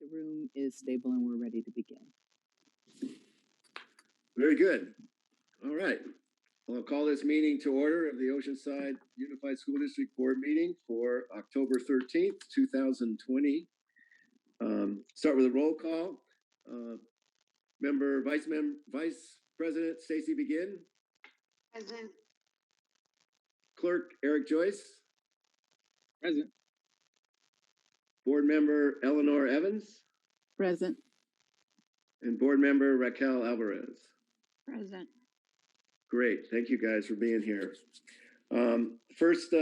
The room is stable and we're ready to begin. Very good. All right. I'll call this meeting to order of the Oceanside Unified School District Board meeting for October 13th, 2020. Start with a roll call. Vice President Stacy Begin. Present. Clerk Eric Joyce. Present. Board member Eleanor Evans. Present. And board member Raquel Alvarez. Present. Great. Thank you guys for being here. First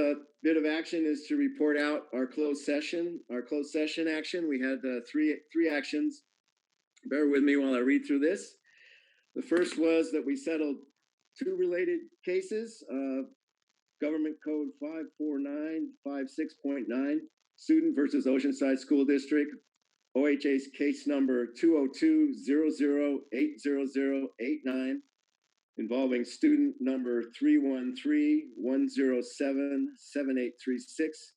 bit of action is to report out our closed session. Our closed session action, we had three actions. Bear with me while I read through this. The first was that we settled two related cases. Government Code 54956.9, Student versus Oceanside School District, OHA's case number 202-00-80089, involving student number 313-107-7836,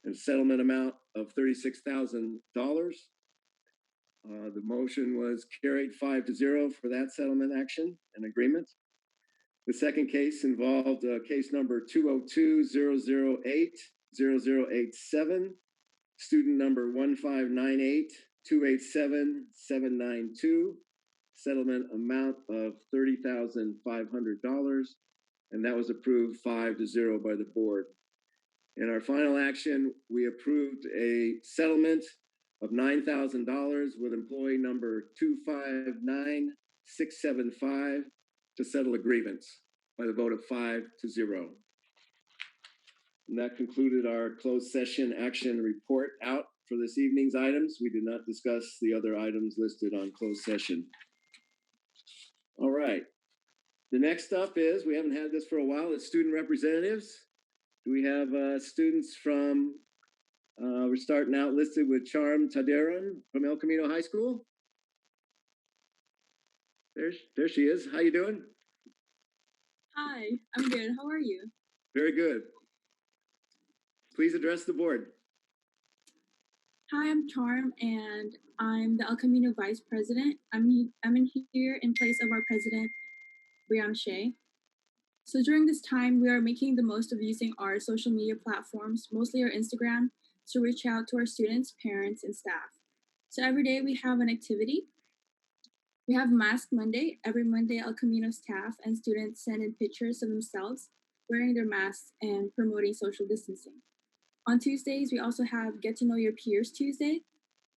and settlement amount of $36,000. The motion was carried 5-0 for that settlement action and agreement. The second case involved case number 202-008-0087, student number 1598287-792, settlement amount of $30,500, and that was approved 5-0 by the board. In our final action, we approved a settlement of $9,000 with employee number 259675 to settle a grievance by the vote of 5-0. And that concluded our closed session action report out for this evening's items. We did not discuss the other items listed on closed session. All right. The next up is, we haven't had this for a while, it's student representatives. Do we have students from, we're starting out listed with Charm Taderon from El Camino High School. There she is. How you doing? Hi, I'm good. How are you? Very good. Please address the board. Hi, I'm Charm, and I'm the El Camino Vice President. I'm in here in place of our President, Brianna Shea. So during this time, we are making the most of using our social media platforms, mostly our Instagram, to reach out to our students, parents, and staff. So every day we have an activity. We have Mask Monday. Every Monday, El Camino staff and students send in pictures of themselves wearing their masks and promoting social distancing. On Tuesdays, we also have Get to Know Your Peers Tuesday.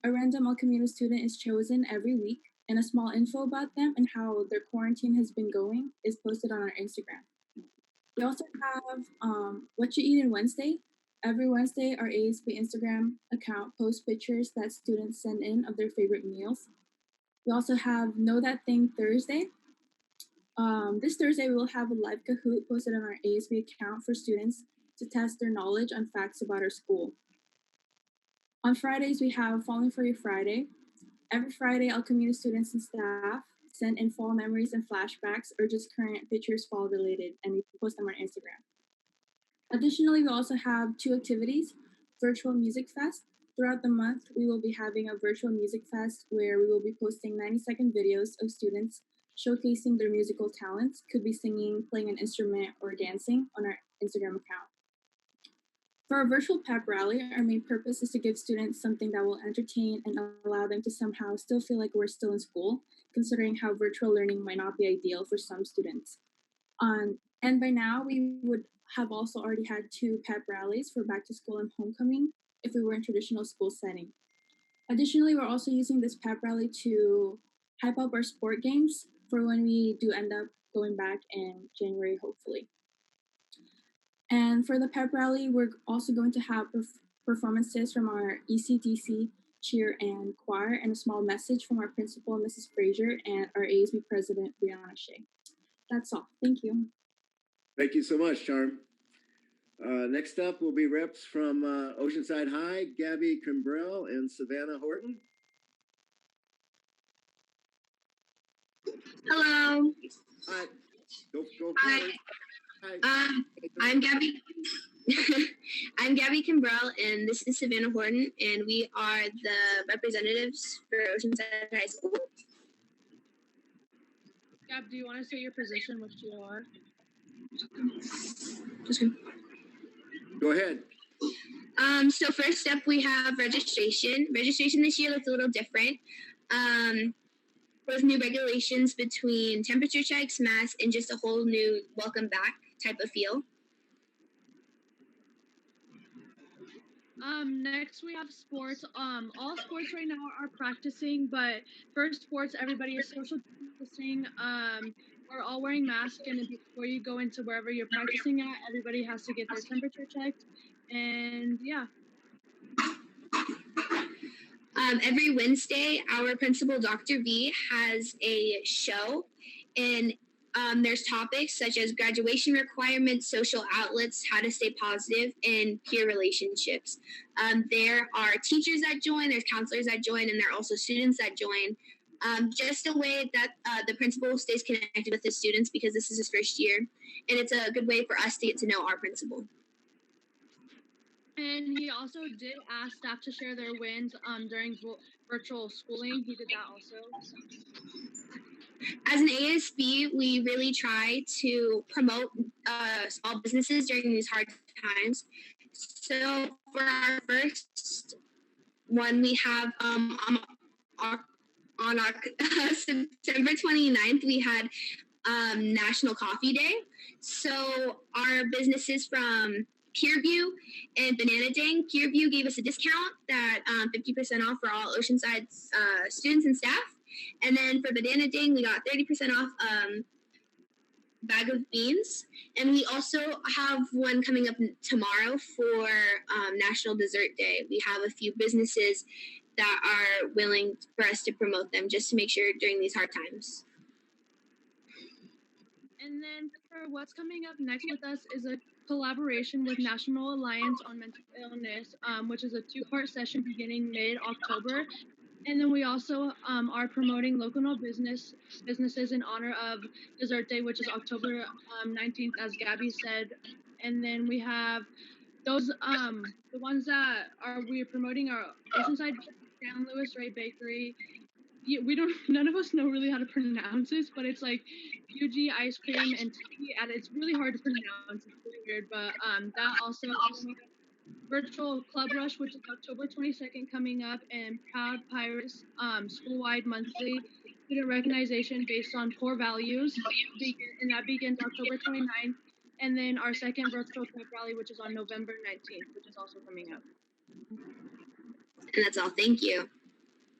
A random El Camino student is chosen every week, and a small info about them and how their quarantine has been going is posted on our Instagram. We also have What You Eat in Wednesday. Every Wednesday, our ASB Instagram account posts pictures that students send in of their favorite meals. We also have Know That Thing Thursday. This Thursday, we will have a live Kahoot posted on our ASB account for students to test their knowledge on facts about our school. On Fridays, we have Falling for You Friday. Every Friday, El Camino students and staff send in fall memories and flashbacks or just current pictures fall related, and we post them on Instagram. Additionally, we also have two activities, Virtual Music Fest. Throughout the month, we will be having a virtual music fest where we will be posting 90-second videos of students showcasing their musical talents, could be singing, playing an instrument, or dancing on our Instagram account. For our virtual pep rally, our main purpose is to give students something that will entertain and allow them to somehow still feel like we're still in school, considering how virtual learning might not be ideal for some students. And by now, we would have also already had two pep rallies for back to school and homecoming if we were in traditional school setting. Additionally, we're also using this pep rally to hype up our sport games for when we do end up going back in January, hopefully. And for the pep rally, we're also going to have performances from our ECTC, cheer, and choir, and a small message from our principal, Mrs. Frazier, and our ASB president, Brianna Shea. That's all. Thank you. Thank you so much, Charm. Next up will be reps from Oceanside High, Gabby Kimbrell and Savannah Horton. Hello. Hi. Go Hi. forward. I'm Gabby. I'm Gabby Kimbrell, and this is Savannah Horton, and we are the representatives for Oceanside High School. Gab, do you want to say your position, which you are? Go ahead. So first up, we have registration. Registration this year looks a little different. With new regulations between temperature checks, masks, and just a whole new welcome back type of feel. Next we have sports. All sports right now are practicing, but for sports, everybody is social distancing. We're all wearing masks, and before you go into wherever you're practicing at, everybody has to get their temperature checked. And yeah. Every Wednesday, our principal, Dr. V, has a show, and there's topics such as graduation requirements, social outlets, how to stay positive, and peer relationships. There are teachers that join, there's counselors that join, and there are also students that join. Just a way that the principal stays connected with the students because this is his first year, and it's a good way for us to get to know our principal. And he also did ask staff to share their wins during virtual schooling. He did that also. As an ASB, we really try to promote small businesses during these hard times. So for our first one, we have on our September 29th, we had National Coffee Day. So our businesses from Peerview and Banana Dang. Peerview gave us a discount that 50% off for all Oceanside students and staff. And then for Banana Dang, we got 30% off bag of beans. And we also have one coming up tomorrow for National Dessert Day. We have a few businesses that are willing for us to promote them just to make sure during these hard times. And then for what's coming up next with us is a collaboration with National Alliance on Mental Illness, which is a 2-part session beginning mid-October. And then we also are promoting local businesses in honor of Dessert Day, which is October 19th, as Gabby said. And then we have those, the ones that we're promoting are Oceanside, San Luis Rey Bakery. Yeah, none of us know really how to pronounce this, but it's like UG ice cream and tea, and it's really hard to pronounce. It's really weird, but that also virtual club rush, which is October 22nd coming up, and Proud Pirates school-wide monthly student recognition based on core values, and that begins October 29th, and then our second virtual pep rally, which is on November 19th, which is also coming up. And that's all. Thank you.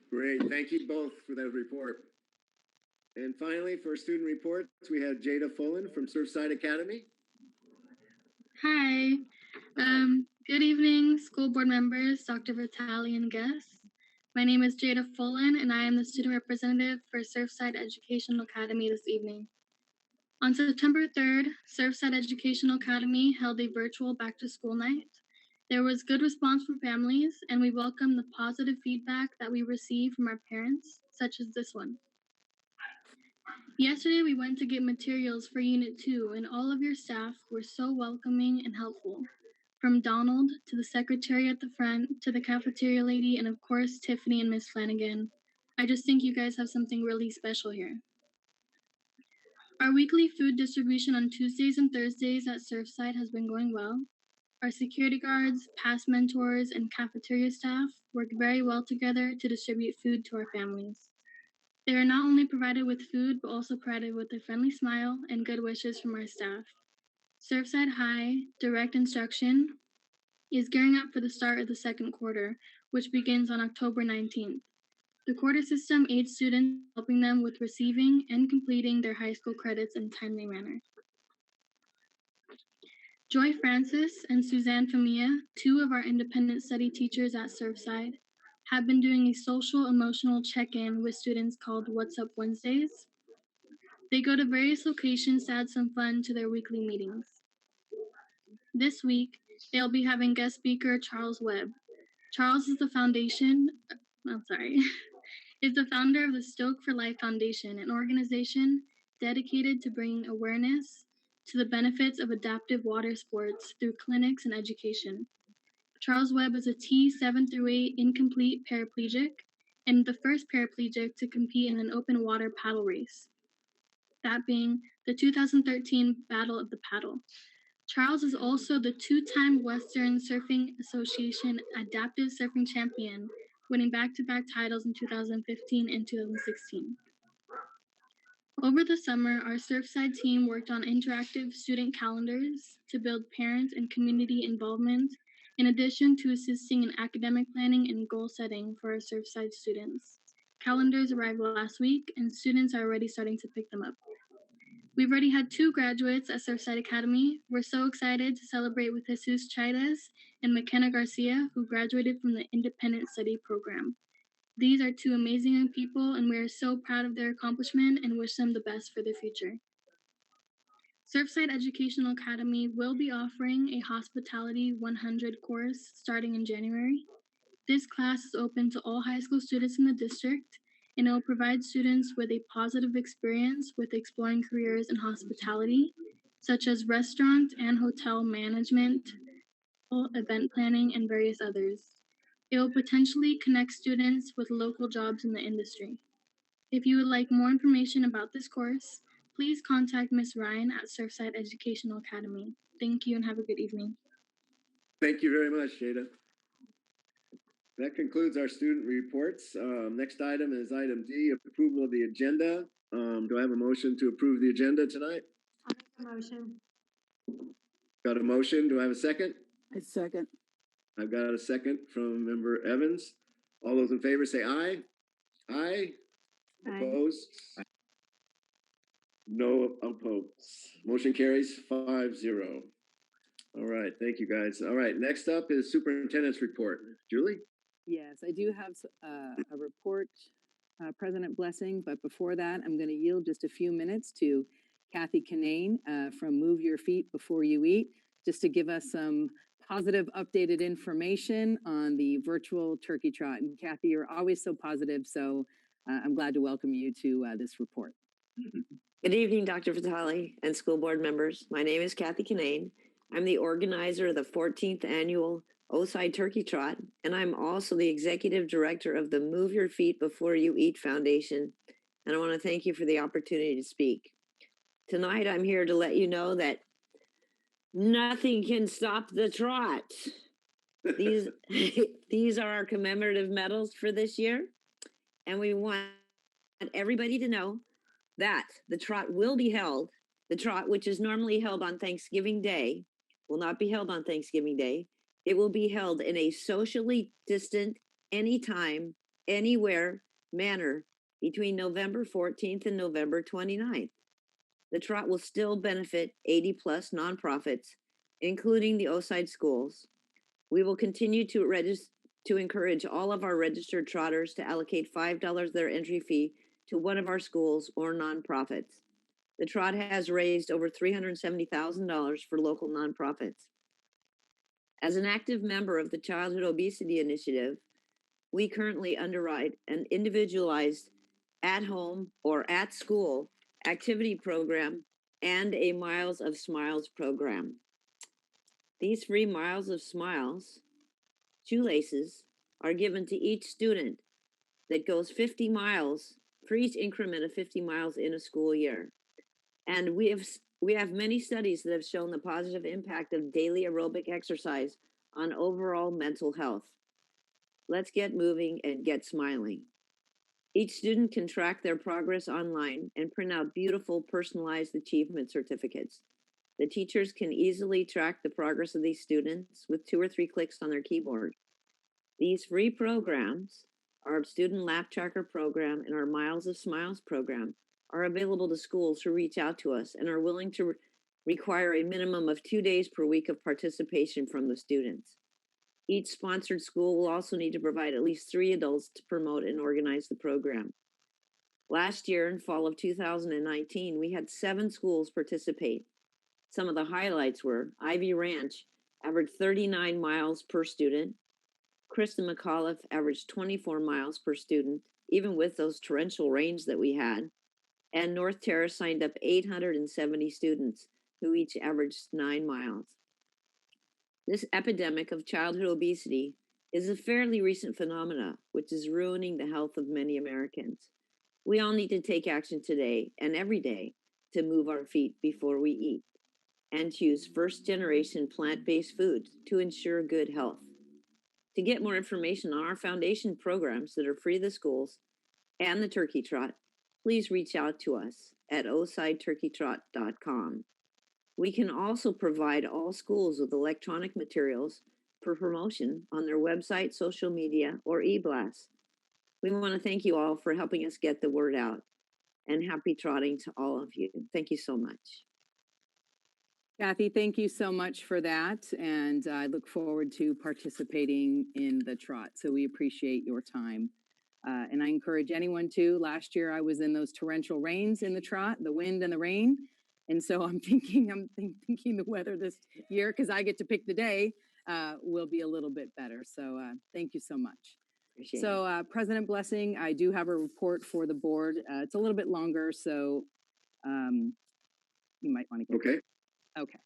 Great. Thank you both for that report. And finally, for student reports, we have Jada Fullen from Surfside Academy. Hi. Good evening, school board members, Dr. Vitale, and guests. My name is Jada Fullen, and I am the student representative for Surfside Educational Academy this evening. On September 3rd, Surfside Educational Academy held a virtual back-to-school night. There was good response from families, and we welcome the positive feedback that we received from our parents, such as this one. Yesterday, we went to get materials for Unit 2, and all of your staff were so welcoming and helpful. From Donald to the secretary at the front to the cafeteria lady, and of course, Tiffany and Miss Flanagan. I just think you guys have something really special here. Our weekly food distribution on Tuesdays and Thursdays at Surfside has been going well. Our security guards, past mentors, and cafeteria staff work very well together to distribute food to our families. They are not only provided with food, but also provided with a friendly smile and good wishes from our staff. Surfside High Direct Instruction is gearing up for the start of the second quarter, which begins on October 19th. The quarter system aids students, helping them with receiving and completing their high school credits in a timely manner. Joy Francis and Suzanne Famia, 2 of our independent study teachers at Surfside, have been doing a social emotional check-in with students called What's Up Wednesdays. They go to various locations to add some fun to their weekly meetings. This week, they'll be having guest speaker Charles Webb. Charles is the is the founder of the Stoke for Life Foundation, an organization dedicated to bringing awareness to the benefits of adaptive water sports through clinics and education. Charles Webb is a T7 through 8 incomplete paraplegic and the first paraplegic to compete in an open water paddle race, that being the 2013 Battle of the Paddle. Charles is also the two-time Western Surfing Association Adaptive Surfing Champion, winning back-to-back titles in 2015 and 2016. Over the summer, our Surfside team worked on interactive student calendars to build parent and community involvement, in addition to assisting in academic planning and goal setting for our Surfside students. Calendars arrived last week, and students are already starting to pick them up. We've already had 2 graduates at Surfside Academy. We're so excited to celebrate with Jesus Chidas and McKenna Garcia, who graduated from the Independent Study Program. These are 2 amazing young people, and we are so proud of their accomplishment and wish them the best for their future. Surfside Educational Academy will be offering a Hospitality 100 course starting in January. This class is open to all high school students in the district, and it will provide students with a positive experience with exploring careers in hospitality, such as restaurant and hotel management, event planning, and various others. It will potentially connect students with local jobs in the industry. If you would like more information about this course, please contact Ms. Ryan at Surfside Educational Academy. Thank you and have a good evening. Thank you very much, Jada. That concludes our student reports. Next item is item D, approval of the agenda. Do I have a motion to approve the agenda tonight? I'll make a motion. Got a motion? Do I have a second? I second. I've got a second from Member Evans. All those in favor say aye. Aye. Aye. Opposed? No opposed. Motion carries 5-0. All right, thank you guys. All right, next up is superintendent's report. Julie? Yes, I do have a report, President Blessing, but before that, I'm going to yield just a few minutes to Kathy Kinane from Move Your Feet Before You Eat, just to give us some positive updated information on the virtual turkey trot. And Kathy, you're always so positive, so I'm glad to welcome you to this report. Good evening, Dr. Vitale and school board members. My name is Kathy Kinane. I'm the organizer of the 14th annual OUSD Turkey Trot, and I'm also the executive director of the Move Your Feet Before You Eat Foundation. And I want to thank you for the opportunity to speak. Tonight, I'm here to let you know that nothing can stop the trot. These are our commemorative medals for this year, and we want everybody to know that the trot will be held. The trot, which is normally held on Thanksgiving Day, will not be held on Thanksgiving Day. It will be held in a socially distant, anytime, anywhere manner between November 14th and November 29th. The trot will still benefit 80 plus nonprofits, including the OUSD schools. We will continue to encourage all of our registered trotters to allocate $5 their entry fee to one of our schools or nonprofits. The trot has raised over $370,000 for local nonprofits. As an active member of the Childhood Obesity Initiative, we currently underwrite an individualized at-home or at-school activity program and a Miles of Smiles program. These free Miles of Smiles shoelaces are given to each student that goes 50 miles for each increment of 50 miles in a school year. And we have many studies that have shown the positive impact of daily aerobic exercise on overall mental health. Let's get moving and get smiling. Each student can track their progress online and print out beautiful personalized achievement certificates. The teachers can easily track the progress of these students with 2 or 3 clicks on their keyboard. These free programs, our Student Lap Tracker program and our Miles of Smiles program, are available to schools who reach out to us and are willing to require a minimum of 2 days per week of participation from the students. Each sponsored school will also need to provide at least 3 adults to promote and organize the program. Last year, in fall of 2019, we had 7 schools participate. Some of the highlights were Ivy Ranch averaged 39 miles per student. Kristen McAuliffe averaged 24 miles per student, even with those torrential rains that we had. And North Terrace signed up 870 students who each averaged 9 miles. This epidemic of childhood obesity is a fairly recent phenomena, which is ruining the health of many Americans. We all need to take action today and every day to move our feet before we eat and choose first-generation plant-based foods to ensure good health. To get more information on our foundation programs that are free to the schools and the Turkey Trot, please reach out to us at osideturkeytrot.com. We can also provide all schools with electronic materials for promotion on their website, social media, or e-blasts. We want to thank you all for helping us get the word out, and happy trotting to all of you. Thank you so much. Kathy, thank you so much for that. And I look forward to participating in the trot. So we appreciate your time. And I encourage anyone to. Last year, I was in those torrential rains in the trot, the wind and the rain. And so I'm thinking the weather this year, because I get to pick the day, will be a little bit better. So thank you so much. Appreciate it. So President Blessing, I do have a report for the board. It's a little bit longer, so you might want to get Okay. Okay.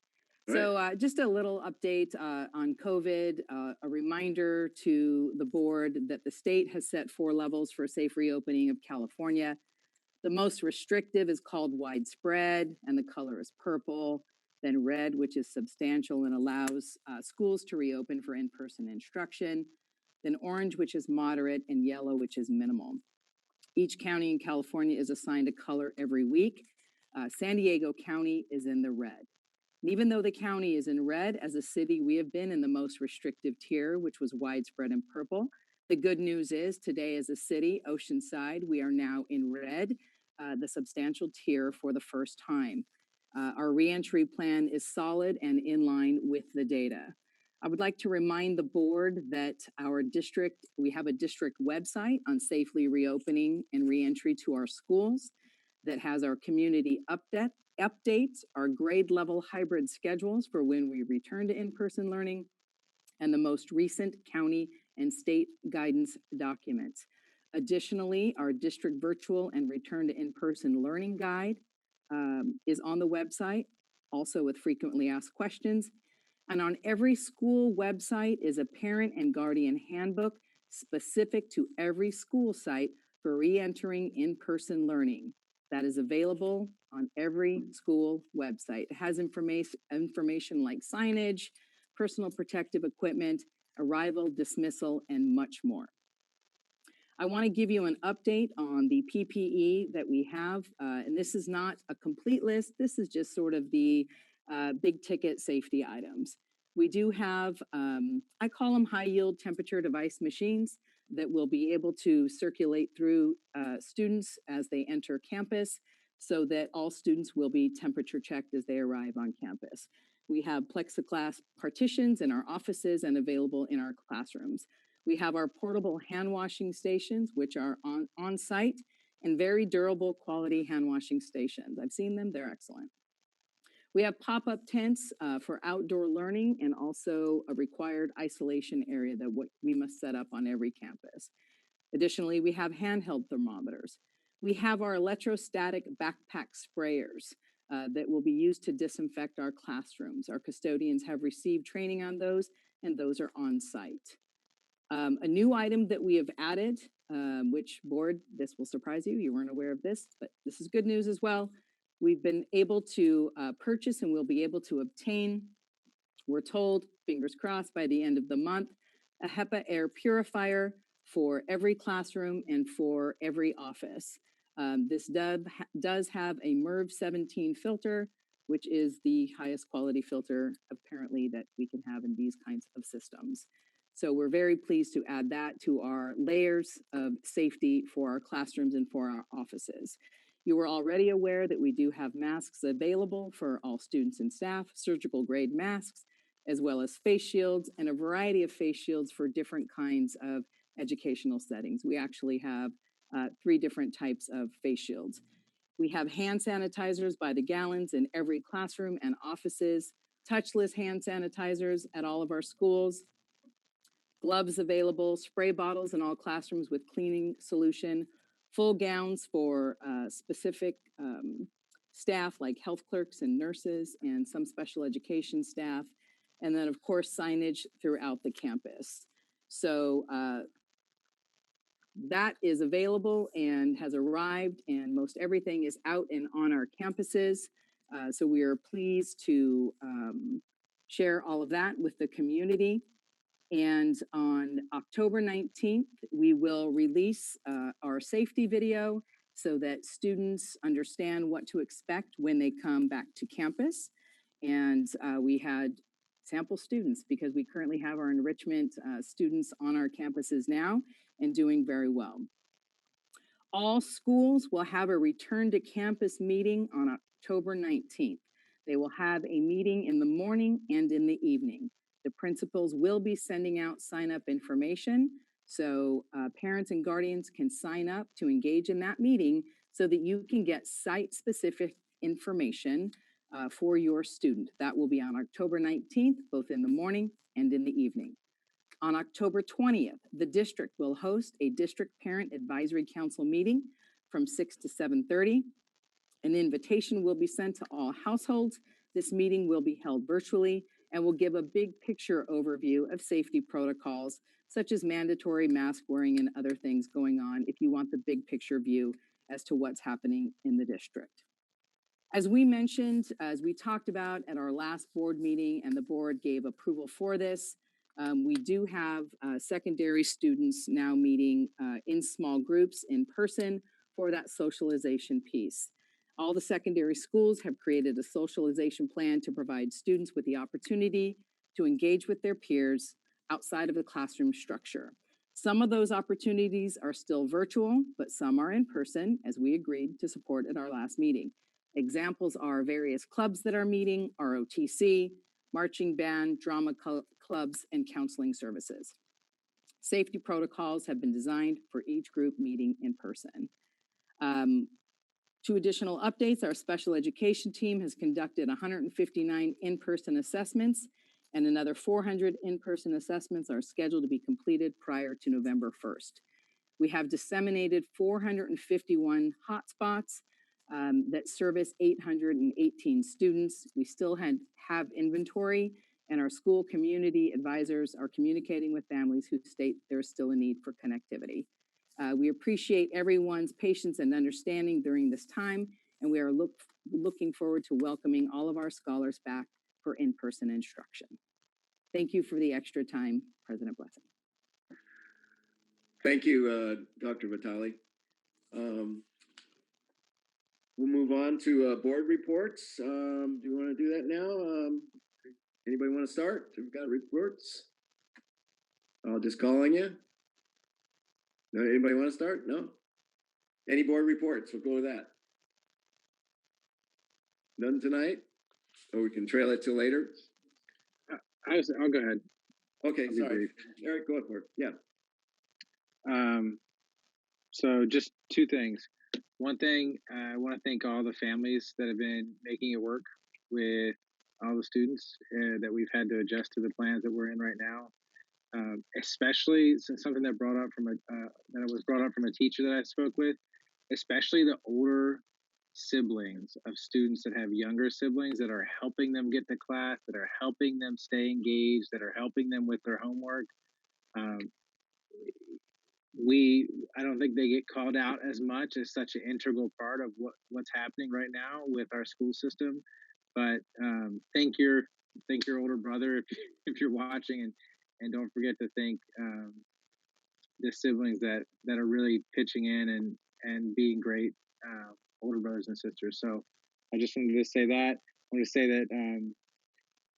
All So just a little update on COVID, a reminder to the board that the state has set 4 levels for safe reopening of California. The most restrictive is called widespread, and the color is purple. Then red, which is substantial and allows schools to reopen for in-person instruction. Then orange, which is moderate, and yellow, which is minimal. Each county in California is assigned a color every week. San Diego County is in the red. And even though the county is in red, as a city, we have been in the most restrictive tier, which was widespread and purple. The good news is today as a city, Oceanside, we are now in red, the substantial tier for the first time. Our reentry plan is solid and in line with the data. I would like to remind the board that our district, we have a district website on safely reopening and reentry to our schools that has our community updates, our grade level hybrid schedules for when we return to in-person learning, and the most recent county and state guidance documents. Additionally, our district virtual and return to in-person learning guide is on the website, also with frequently asked questions. And on every school website is a parent and guardian handbook specific to every school site for re-entering in-person learning. That is available on every school website. It has information like signage, personal protective equipment, arrival, dismissal, and much more. I want to give you an update on the PPE that we have, and this is not a complete list. This is just sort of the big ticket safety items. We do have, I call them high yield temperature device machines that will be able to circulate through students as they enter campus so that all students will be temperature checked as they arrive on campus. We have plexiglass partitions in our offices and available in our classrooms. We have our portable hand washing stations, which are on site, and very durable quality hand washing stations. I've seen them, they're excellent. We have pop-up tents for outdoor learning and also a required isolation area that we must set up on every campus. Additionally, we have handheld thermometers. We have our electrostatic backpack sprayers that will be used to disinfect our classrooms. Our custodians have received training on those, and those are on site. A new item that we have added, which board, this will surprise you, you weren't aware of this, but this is good news as well. We've been able to purchase and we'll be able to obtain, we're told, fingers crossed, by the end of the month, a HEPA air purifier for every classroom and for every office. This does have a MERV 17 filter, which is the highest quality filter apparently that we can have in these kinds of systems. So we're very pleased to add that to our layers of safety for our classrooms and for our offices. You were already aware that we do have masks available for all students and staff, surgical grade masks, as well as face shields and a variety of face shields for different kinds of educational settings. We actually have 3 different types of face shields. We have hand sanitizers by the gallons in every classroom and offices, touchless hand sanitizers at all of our schools, gloves available, spray bottles in all classrooms with cleaning solution, full gowns for specific staff like health clerks and nurses and some special education staff, and then of course signage throughout the campus. So that is available and has arrived, and most everything is out and on our campuses. So we are pleased to share all of that with the community. And on October 19th, we will release our safety video so that students understand what to expect when they come back to campus. And we had sample students because we currently have our enrichment students on our campuses now and doing very well. All schools will have a return to campus meeting on October 19th. They will have a meeting in the morning and in the evening. The principals will be sending out sign-up information, so parents and guardians can sign up to engage in that meeting so that you can get site-specific information for your student. That will be on October 19th, both in the morning and in the evening. On October 20th, the district will host a district parent advisory council meeting from 6 to 7:30. An invitation will be sent to all households. This meeting will be held virtually and will give a big picture overview of safety protocols, such as mandatory mask wearing and other things going on if you want the big picture view as to what's happening in the district. As we mentioned, as we talked about at our last board meeting, and the board gave approval for this, we do have secondary students now meeting in small groups in person for that socialization piece. All the secondary schools have created a socialization plan to provide students with the opportunity to engage with their peers outside of the classroom structure. Some of those opportunities are still virtual, but some are in person, as we agreed to support at our last meeting. Examples are various clubs that are meeting, ROTC, marching band, drama clubs, and counseling services. Safety protocols have been designed for each group meeting in person. Two additional updates: our special education team has conducted 159 in-person assessments, and another 400 in-person assessments are scheduled to be completed prior to November 1st. We have disseminated 451 hotspots that service 818 students. We still have inventory, and our school community advisors are communicating with families who state there's still a need for connectivity. We appreciate everyone's patience and understanding during this time, and we are looking forward to welcoming all of our scholars back for in-person instruction. Thank you for the extra time, President Blessing. Thank you, Dr. Vitale. We'll move on to board reports. Do you want to do that now? Anybody want to start? We've got reports. I'll just call on you. No, anybody want to start? No? Any board reports? We'll go with that. None tonight? Or we can trail it till later? I'll go ahead. Okay, I'll be sorry. brief. Eric, go for it. Yeah. So just two things. One thing, I want to thank all the families that have been making it work with all the students that we've had to adjust to the plans that we're in right now. Especially since something that was brought up from a teacher that I spoke with, especially the older siblings of students that have younger siblings that are helping them get to class, that are helping them stay engaged, that are helping them with their homework. I don't think they get called out as much as such an integral part of what's happening right now with our school system. But thank your older brother if you're watching, and don't forget to thank the siblings that are really pitching in and being great older brothers and sisters. So I just wanted to say that. I want to say that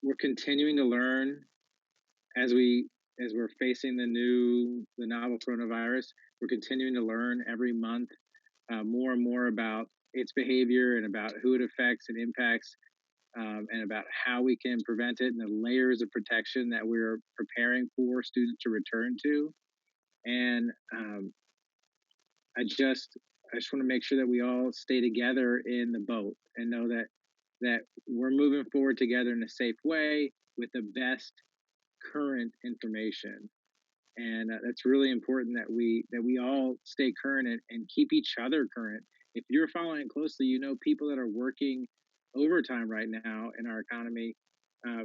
we're continuing to learn as we're facing the novel coronavirus. We're continuing to learn every month more and more about its behavior and about who it affects and impacts, and about how we can prevent it and the layers of protection that we're preparing for students to return to. And I just want to make sure that we all stay together in the boat and know that we're moving forward together in a safe way with the best current information. And that's really important that we all stay current and keep each other current if you're following it closely, you know people that are working overtime right now in our economy. Uh,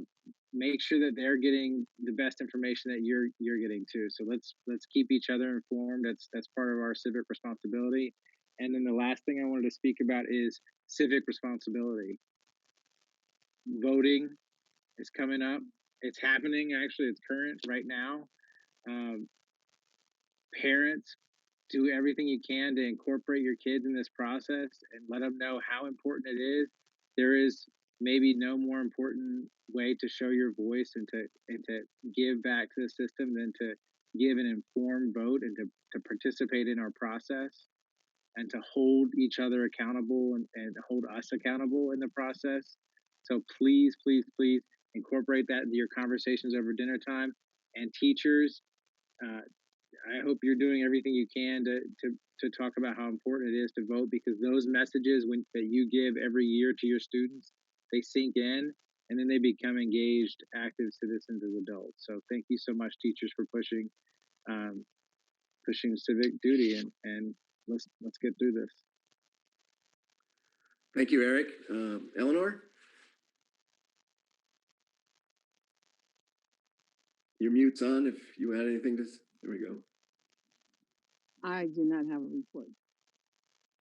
make sure that they're getting the best information that you're getting too. So let's keep each other informed. That's part of our civic responsibility. And then the last thing I wanted to speak about is civic responsibility. Voting is coming up. It's happening. Actually, it's current right now. Um, Parents, do everything you can to incorporate your kids in this process and let them know how important it is. There is maybe no more important way to show your voice and to give back to the system than to give an informed vote and to participate in our process and to hold each other accountable and hold us accountable in the process. So please, please, please incorporate that into your conversations over dinner time. And teachers, I hope you're doing everything you can to talk about how important it is to vote, because those messages that you give every year to your students, they sink in and then they become engaged, active citizens as adults. So thank you so much, teachers, for pushing civic duty, and let's get through this. Thank you, Eric. Eleanor? Your mute's on if you had anything to... There we go. I do not have a report.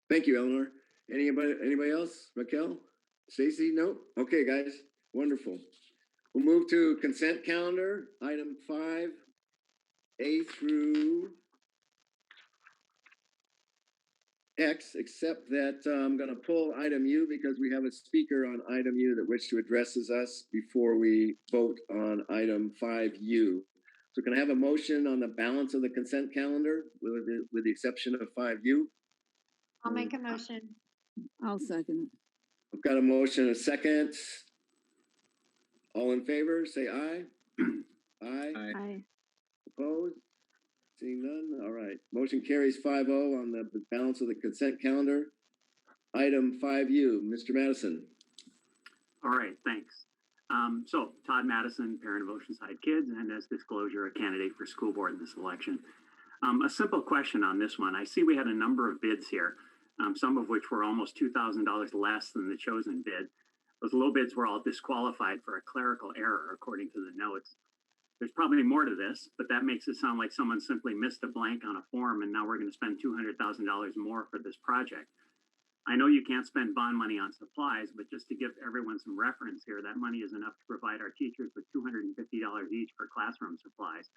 Thank you, Eleanor. Anybody else? Raquel? Stacy? No? Okay, guys. Wonderful. We'll move to consent calendar, item 5A through X, except that I'm going to pull item U because we have a speaker on item U that wishes to addresses us before we vote on item 5U. So can I have a motion on the balance of the consent calendar with the exception of 5U? I'll make a motion. I'll second it. I've got a motion and a second. All in favor, say aye. Aye. Aye. Opposed? Seeing none. All right. Motion carries 5-0 on the balance of the consent calendar. Item 5U, Mr. Madison. All right, thanks. So Todd Madison, parent of Oceanside Kids, and as disclosure, a candidate for school board in this election. A simple question on this one. I see we had a number of bids here, some of which were almost $2,000 less than the chosen bid. Those low bids were all disqualified for a clerical error, according to the notes. There's probably more to this, but that makes it sound like someone simply missed a blank on a form and now we're going to spend $200,000 more for this project. I know you can't spend bond money on supplies, but just to give everyone some reference here, that money is enough to provide our teachers with $250 each for classroom supplies.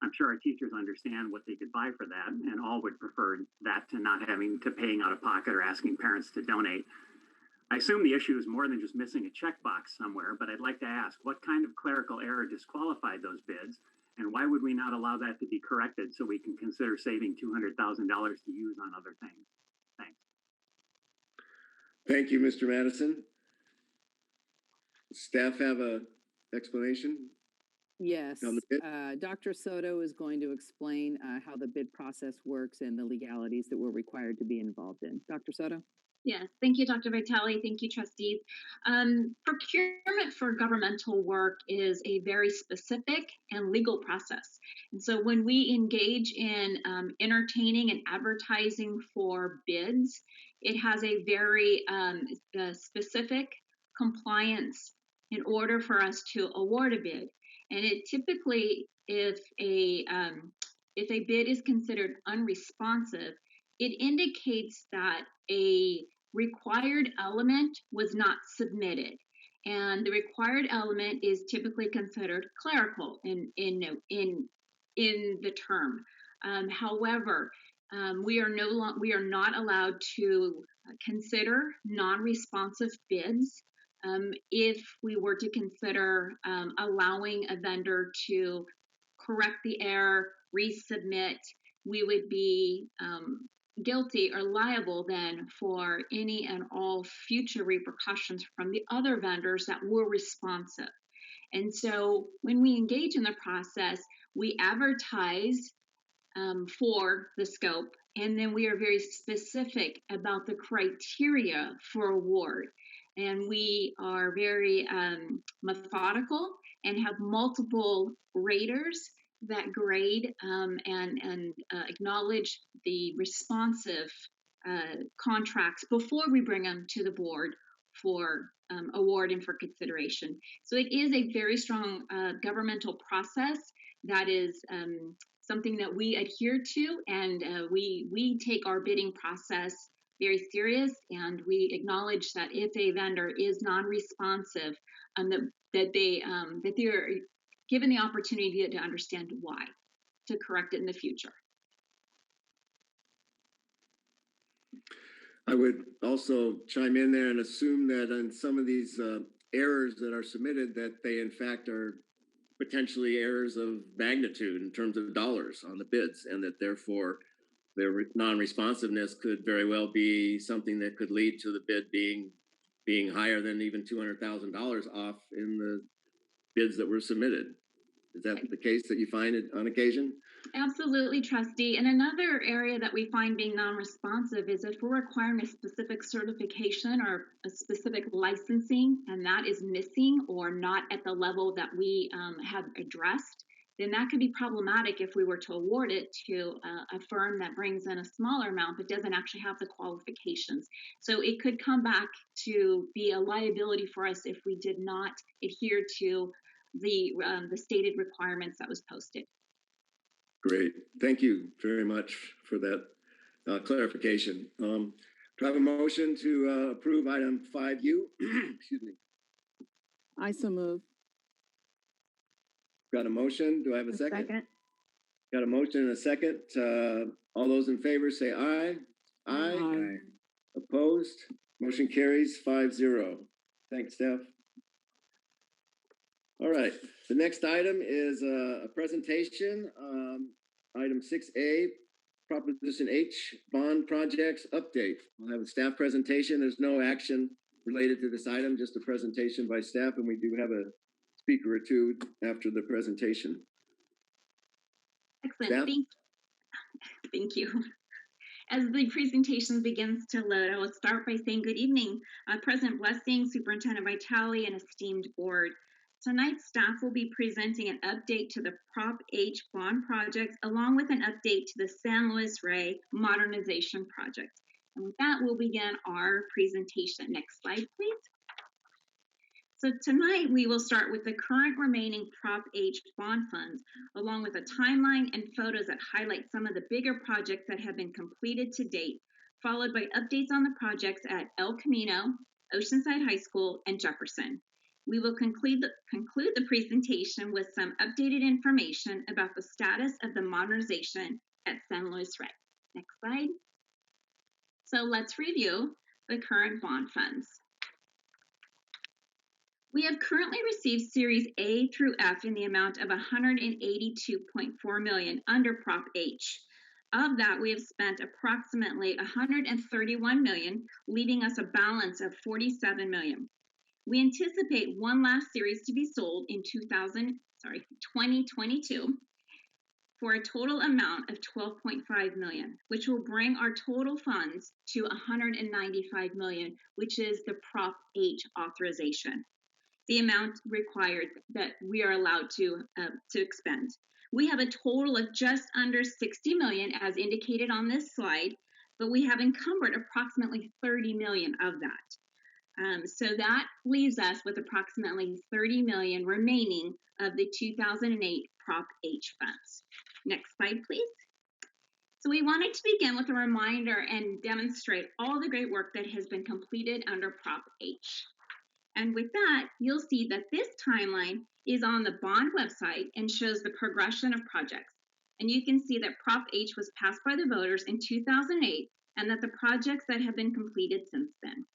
I'm sure our teachers understand what they could buy for that, and all would prefer that to not having to paying out of pocket or asking parents to donate. I assume the issue is more than just missing a checkbox somewhere, but I'd like to ask, what kind of clerical error disqualified those bids, and why would we not allow that to be corrected so we can consider saving $200,000 to use on other things? Thanks. Thank you, Mr. Madison. Staff have an explanation? Yes, On the bid? Dr. Soto is going to explain how the bid process works and the legalities that we're required to be involved in. Dr. Soto? Yes, thank you, Dr. Vitale. Thank you, trustees. Procurement for governmental work is a very specific and legal process. And so when we engage in entertaining and advertising for bids, it has a very specific compliance in order for us to award a bid. And it typically, if a bid is considered unresponsive, it indicates that a required element was not submitted. And the required element is typically considered clerical in the term. However, we are not allowed to consider non-responsive bids. If we were to consider allowing a vendor to correct the error, resubmit, we would be guilty or liable then for any and all future repercussions from the other vendors that were responsive. And so when we engage in the process, we advertise for the scope, and then we are very specific about the criteria for award. And we are very methodical and have multiple raters that grade and acknowledge the responsive contracts before we bring them to the board for award and for consideration. So it is a very strong governmental process that is something that we adhere to, and we take our bidding process very serious, and we acknowledge that if a vendor is non-responsive, that they are given the opportunity to understand why, to correct it in the future. I would also chime in there and assume that on some of these errors that are submitted, that they in fact are potentially errors of magnitude in terms of dollars on the bids, and that therefore their non-responsiveness could very well be something that could lead to the bid being higher than even $200,000 off in the bids that were submitted. Is that the case that you find it on occasion? Absolutely, trustee. And another area that we find being non-responsive is if we're requiring a specific certification or a specific licensing, and that is missing or not at the level that we have addressed, then that could be problematic if we were to award it to a firm that brings in a smaller amount but doesn't actually have the qualifications. So it could come back to be a liability for us if we did not adhere to the stated requirements that was posted. Great. Thank you very much for that clarification. Do I have a motion to approve item 5U? Excuse me. I so move. Got a motion. Do I have a second? Got a motion and a second. All those in favor say aye. Aye. Aye. Opposed? Motion carries 5-0. Thanks, Steph. All right. The next item is a presentation. Item 6A, Proposition H, Bond Projects Update. We'll have a staff presentation. There's no action related to this item, just a presentation by staff, and we do have a speaker or two after the presentation. Excellent. Thank you. As the presentation begins to load, I will start by saying good evening, President Blessing, Superintendent Vitale, and esteemed board. Tonight, staff will be presenting an update to the Prop H bond projects, along with an update to the San Luis Rey modernization project. And with that, we'll begin our presentation. Next slide, please. So tonight, we will start with the current remaining Prop H bond funds, along with a timeline and photos that highlight some of the bigger projects that have been completed to date, followed by updates on the projects at El Camino, Oceanside High School, and Jefferson. We will conclude the presentation with some updated information about the status of the modernization at San Luis Rey. Next slide. So let's review the current bond funds. We have currently received Series A through F in the amount of $182.4 million under Prop H. Of that, we have spent approximately $131 million, leaving us a balance of $47 million. We anticipate one last series to be sold in 2022 for a total amount of $12.5 million, which will bring our total funds to $195 million, which is the Prop H authorization, the amount required that we are allowed to expend. We have a total of just under $60 million as indicated on this slide, but we have encumbered approximately $30 million of that. So that leaves us with approximately $30 million remaining of the 2008 Prop H funds. Next slide, please. So we wanted to begin with a reminder and demonstrate all the great work that has been completed under Prop H. And with that, you'll see that this timeline is on the bond website and shows the progression of projects. And you can see that Prop H was passed by the voters in 2008 and that the projects that have been completed since then.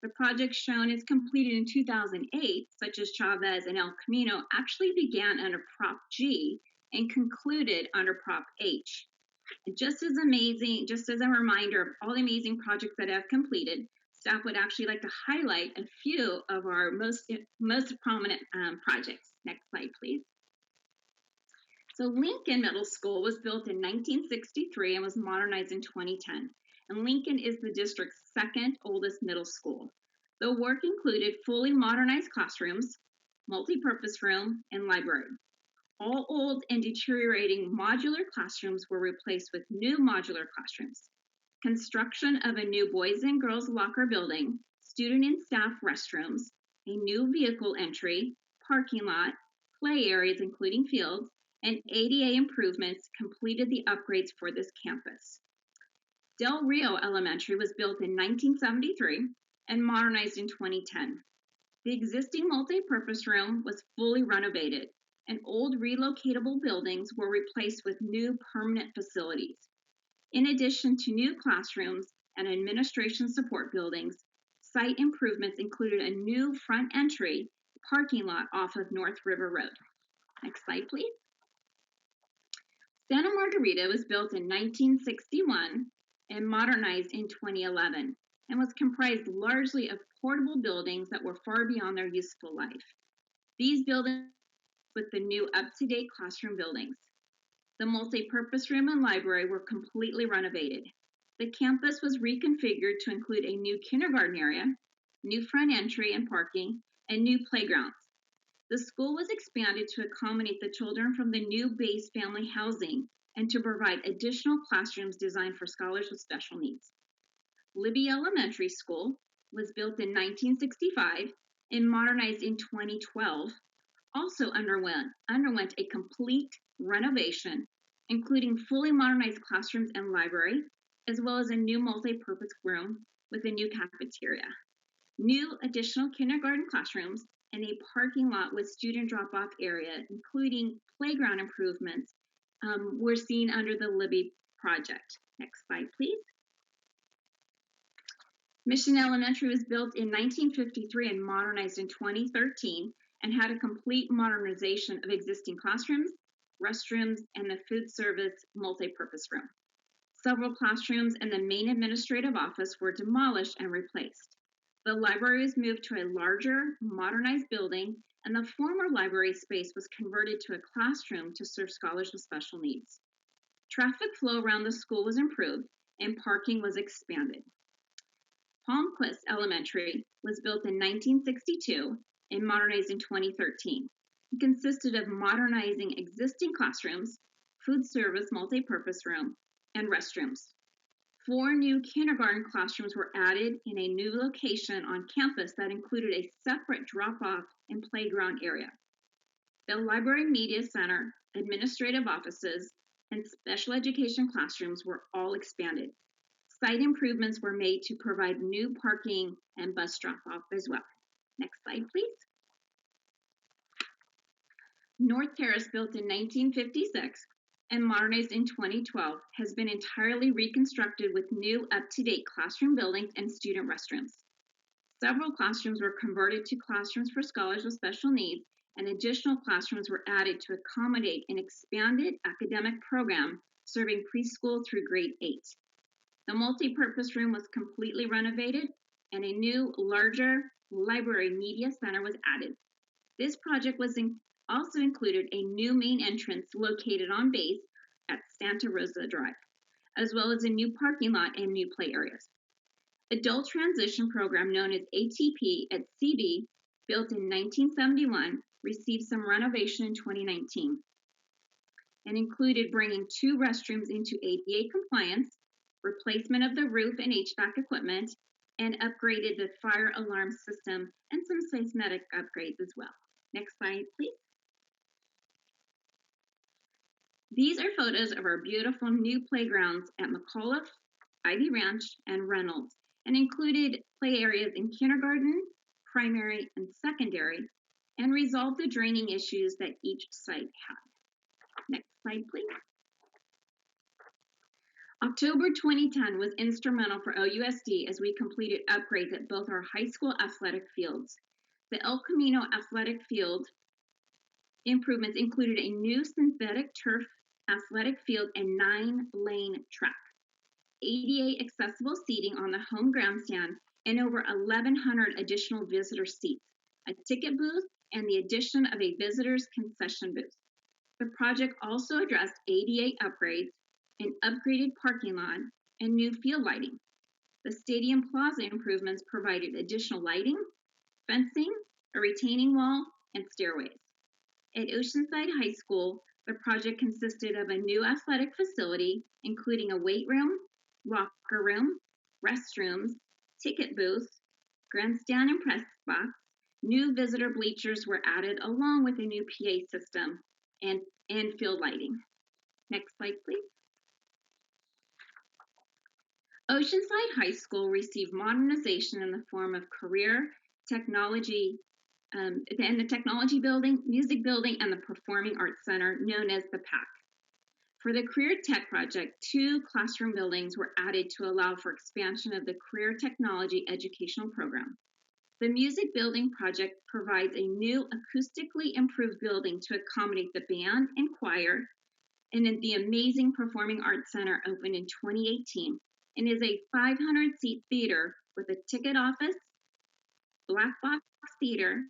The projects shown as completed in 2008, such as Chavez and El Camino, actually began under Prop G and concluded under Prop H. And just as amazing, just as a reminder of all the amazing projects that have completed, staff would actually like to highlight a few of our most prominent projects. Next slide, please. So Lincoln Middle School was built in 1963 and was modernized in 2010. And Lincoln is the district's second oldest middle school. The work included fully modernized classrooms, multi-purpose room, and library. All old and deteriorating modular classrooms were replaced with new modular classrooms. construction of a new boys and girls locker building, student and staff restrooms, a new vehicle entry, parking lot, play areas including fields, and ADA improvements completed the upgrades for this campus. Del Rio Elementary was built in 1973 and modernized in 2010. The existing multi-purpose room was fully renovated, and old relocatable buildings were replaced with new permanent facilities. In addition to new classrooms and administration support buildings, site improvements included a new front entry parking lot off of North River Road. Next slide, please. Santa Margarita was built in 1961 and modernized in 2011 and was comprised largely of portable buildings that were far beyond their useful life. These buildings with the new up-to-date classroom buildings. The multi-purpose room and library were completely renovated. The campus was reconfigured to include a new kindergarten area, new front entry and parking, and new playgrounds. The school was expanded to accommodate the children from the new base family housing and to provide additional classrooms designed for scholars with special needs. Libby Elementary School was built in 1965 and modernized in 2012, also underwent a complete renovation, including fully modernized classrooms and library, as well as a new multi-purpose room with a new cafeteria. New additional kindergarten classrooms and a parking lot with student drop-off area, including playground improvements, were seen under the Libby project. Next slide, please. Mission Elementary was built in 1953 and modernized in 2013 and had a complete modernization of existing classrooms, restrooms, and the food service multi-purpose room. Several classrooms and the main administrative office were demolished and replaced. The library was moved to a larger, modernized building, and the former library space was converted to a classroom to serve scholars with special needs. Traffic flow around the school was improved, and parking was expanded. Palmquist Elementary was built in 1962 and modernized in 2013. It consisted of modernizing existing classrooms, food service multi-purpose room, and restrooms. 4 new kindergarten classrooms were added in a new location on campus that included a separate drop-off and playground area. The Library Media Center, administrative offices, and special education classrooms were all expanded. Site improvements were made to provide new parking and bus drop-off as well. Next slide, please. North Terrace, built in 1956 and modernized in 2012, has been entirely reconstructed with new up-to-date classroom buildings and student restrooms. Several classrooms were converted to classrooms for scholars with special needs, and additional classrooms were added to accommodate an expanded academic program serving preschool through grade 8. The multi-purpose room was completely renovated, and a new, larger library media center was added. This project also included a new main entrance located on base at Santa Rosa Drive, as well as a new parking lot and new play areas. Adult Transition Program, known as ATP at CB, built in 1971, received some renovation in 2019 and included bringing 2 restrooms into ADA compliance, replacement of the roof and HVAC equipment, and upgraded the fire alarm system and some seismic upgrades as well. Next slide, please. These are photos of our beautiful new playgrounds at McAuliffe, Ivy Ranch, and Reynolds, and included play areas in kindergarten, primary, and secondary, and resolved the draining issues that each site had. Next slide, please. October 2010 was instrumental for OUSD as we completed upgrades at both our high school athletic fields. The El Camino athletic field improvements included a new synthetic turf athletic field and 9-lane track, ADA accessible seating on the home grandstand, and over 1,100 additional visitor seats, a ticket booth, and the addition of a visitor's concession booth. The project also addressed ADA upgrades, an upgraded parking lot, and new field lighting. The stadium plaza improvements provided additional lighting, fencing, a retaining wall, and stairways. At Oceanside High School, the project consisted of a new athletic facility, including a weight room, locker room, restrooms, ticket booth, grandstand and press box. New visitor bleachers were added along with a new PA system and field lighting. Next slide, please. Oceanside High School received modernization in the form of career, technology, and the technology building, music building, and the performing arts center known as the PAC. For the Career Tech project, 2 classroom buildings were added to allow for expansion of the career technology educational program. The music building project provides a new acoustically improved building to accommodate the band and choir, and then the amazing Performing Arts Center opened in 2018 and is a 500-seat theater with a ticket office, black box theater,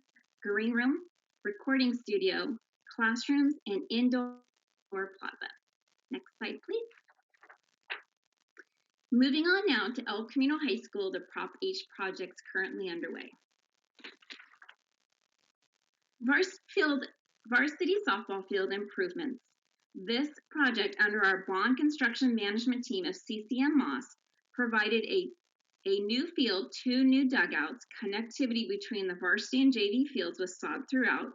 green room, recording studio, classrooms, and indoor plaza. Next slide, please. Moving on now to El Camino High School, the Prop H project's currently underway. Varsity softball field improvements. This project under our bond construction management team of CCM Moss provided a new field, 2 new dugouts, connectivity between the varsity and JV fields was sod throughout,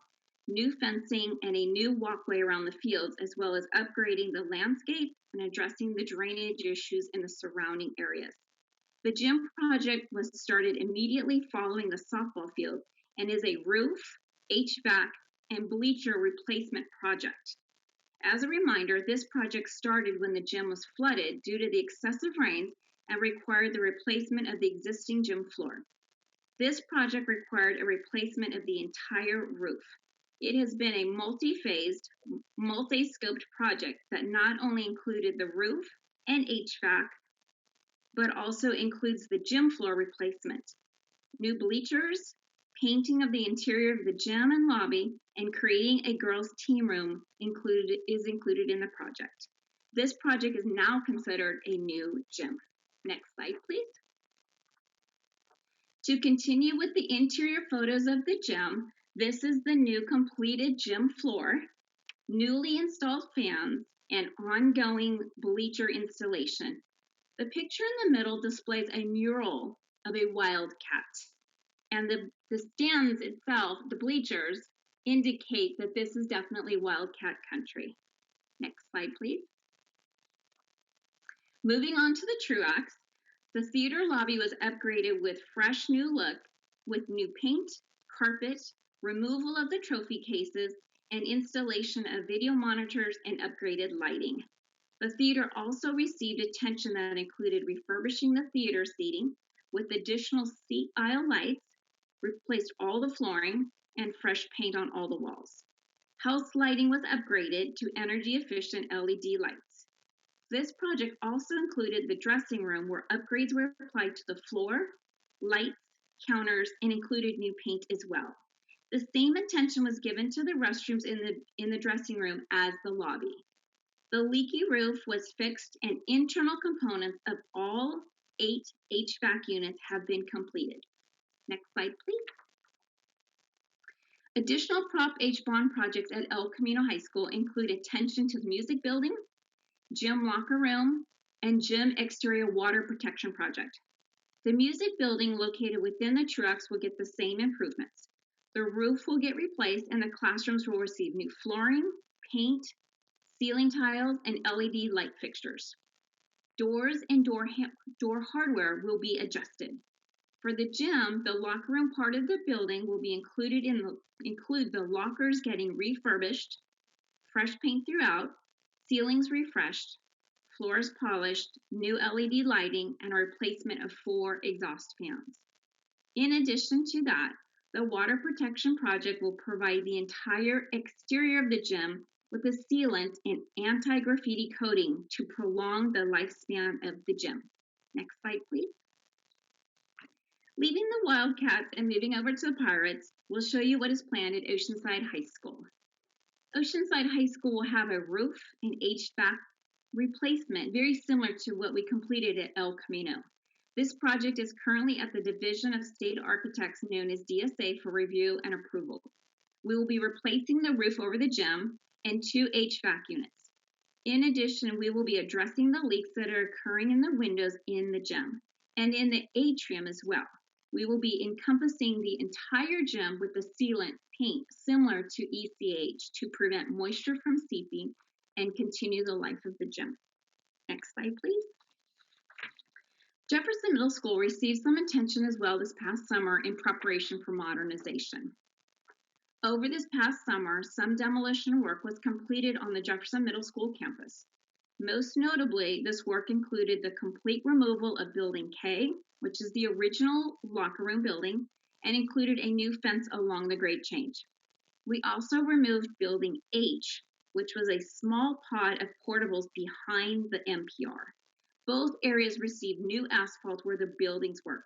new fencing, and a new walkway around the fields, as well as upgrading the landscape and addressing the drainage issues in the surrounding areas. The gym project was started immediately following the softball field and is a roof, HVAC, and bleacher replacement project. As a reminder, this project started when the gym was flooded due to the excessive rains and required the replacement of the existing gym floor. This project required a replacement of the entire roof. It has been a multi-phased, multi-scoped project that not only included the roof and HVAC, but also includes the gym floor replacement, new bleachers, painting of the interior of the gym and lobby, and creating a girls' team room is included in the project. This project is now considered a new gym. Next slide, please. To continue with the interior photos of the gym, this is the new completed gym floor, newly installed fans, and ongoing bleacher installation. The picture in the middle displays a mural of a wildcat, and the stands itself, the bleachers, indicate that this is definitely wildcat country. Next slide, please. Moving on to the Truax, the theater lobby was upgraded with fresh new look with new paint, carpet, removal of the trophy cases, and installation of video monitors and upgraded lighting. The theater also received attention that included refurbishing the theater seating with additional seat aisle lights, replaced all the flooring, and fresh paint on all the walls. House lighting was upgraded to energy efficient LED lights. This project also included the dressing room where upgrades were applied to the floor, lights, counters, and included new paint as well. The same attention was given to the restrooms in the dressing room as the lobby. The leaky roof was fixed and internal components of all 8 HVAC units have been completed. Next slide, please. Additional Prop H bond projects at El Camino High School include attention to the music building, gym locker room, and gym exterior water protection project. The music building located within the Truax will get the same improvements. The roof will get replaced and the classrooms will receive new flooring, paint, ceiling tiles, and LED light fixtures. Doors and door hardware will be adjusted. For the gym, the locker room part of the building will be include the lockers getting refurbished, fresh paint throughout, ceilings refreshed, floors polished, new LED lighting, and a replacement of 4 exhaust fans. In addition to that, the water protection project will provide the entire exterior of the gym with a sealant and anti-graffiti coating to prolong the lifespan of the gym. Next slide, please. Leaving the Wildcats and moving over to the Pirates, we'll show you what is planned at Oceanside High School. Oceanside High School will have a roof and HVAC replacement very similar to what we completed at El Camino. This project is currently at the Division of State Architects known as DSA for review and approval. We will be replacing the roof over the gym and 2 HVAC units. In addition, we will be addressing the leaks that are occurring in the windows in the gym and in the atrium as well. We will be encompassing the entire gym with a sealant paint similar to ECH to prevent moisture from seeping and continue the life of the gym. Next slide, please. Jefferson Middle School received some attention as well this past summer in preparation for modernization. Over this past summer, some demolition work was completed on the Jefferson Middle School campus. Most notably, this work included the complete removal of Building K, which is the original locker room building, and included a new fence along the grade change. We also removed Building H, which was a small pod of portables behind the MPR. Both areas received new asphalt where the buildings were.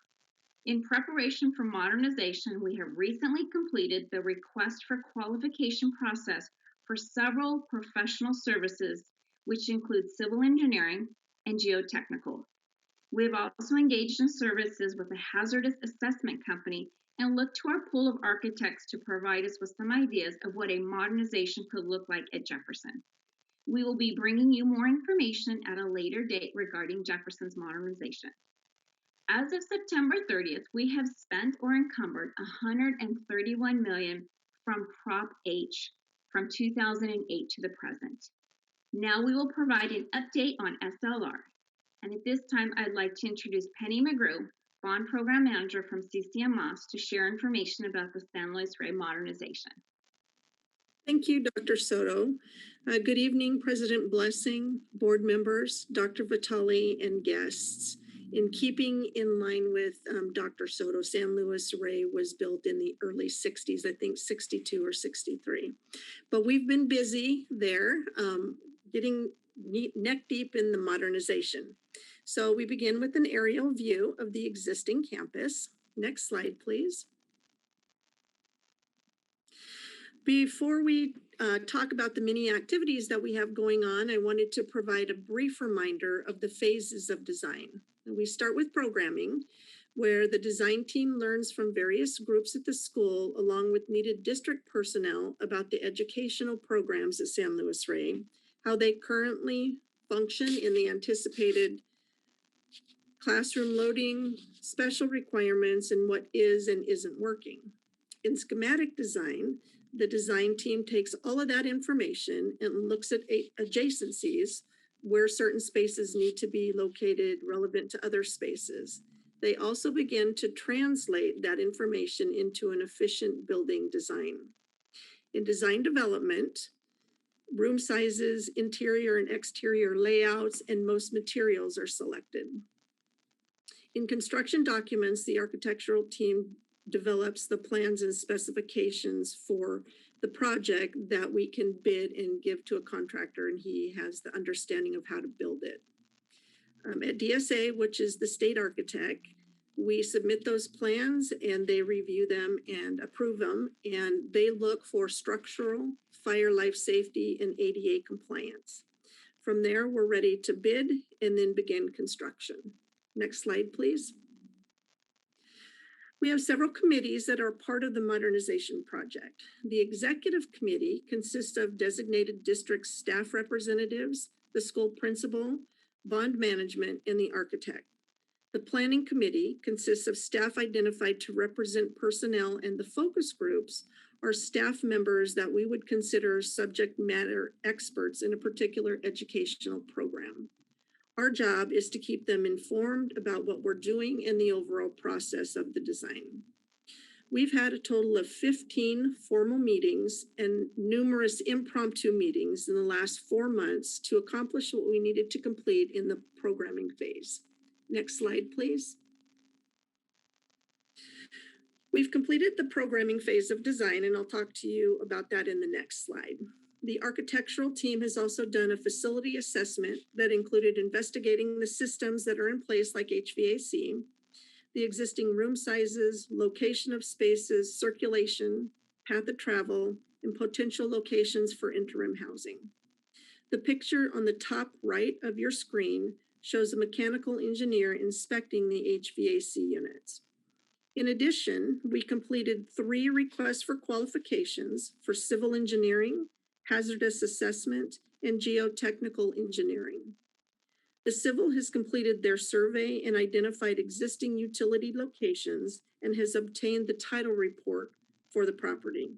In preparation for modernization, we have recently completed the request for qualification process for several professional services, which include civil engineering and geotechnical. We have also engaged in services with a hazardous assessment company and looked to our pool of architects to provide us with some ideas of what a modernization could look like at Jefferson. We will be bringing you more information at a later date regarding Jefferson's modernization. As of September 30th, we have spent or encumbered $131 million from Prop H from 2008 to the present. Now we will provide an update on SLR. And at this time, I'd like to introduce Penny McGrew, Bond Program Manager from CCMOS, to share information about the San Luis Rey modernization. Thank you, Dr. Soto. Good evening, President Blessing, board members, Dr. Vitale, and guests. In keeping in line with Dr. Soto, San Luis Rey was built in the early 60s, I think 62 or 63. But we've been busy there, getting neck deep in the modernization. So we begin with an aerial view of the existing campus. Next slide, please. Before we talk about the many activities that we have going on, I wanted to provide a brief reminder of the phases of design. And we start with programming, where the design team learns from various groups at the school, along with needed district personnel, about the educational programs at San Luis Rey, how they currently function in the anticipated classroom loading, special requirements, and what is and isn't working. In schematic design, the design team takes all of that information and looks at adjacencies where certain spaces need to be located relevant to other spaces. They also begin to translate that information into an efficient building design. In design development, room sizes, interior and exterior layouts, and most materials are selected. In construction documents, the architectural team develops the plans and specifications for the project that we can bid and give to a contractor, and he has the understanding of how to build it. At DSA, which is the state architect, we submit those plans and they review them and approve them, and they look for structural, fire, life safety, and ADA compliance. From there, we're ready to bid and then begin construction. Next slide, please. We have several committees that are part of the modernization project. The executive committee consists of designated district staff representatives, the school principal, bond management, and the architect. The planning committee consists of staff identified to represent personnel, and the focus groups are staff members that we would consider subject matter experts in a particular educational program. Our job is to keep them informed about what we're doing and the overall process of the design. We've had a total of 15 formal meetings and numerous impromptu meetings in the last 4 months to accomplish what we needed to complete in the programming phase. Next slide, please. We've completed the programming phase of design, and I'll talk to you about that in the next slide. The architectural team has also done a facility assessment that included investigating the systems that are in place, like HVAC, the existing room sizes, location of spaces, circulation, path of travel, and potential locations for interim housing. The picture on the top right of your screen shows a mechanical engineer inspecting the HVAC units. In addition, we completed 3 requests for qualifications for civil engineering, hazardous assessment, and geotechnical engineering. The civil has completed their survey and identified existing utility locations and has obtained the title report for the property.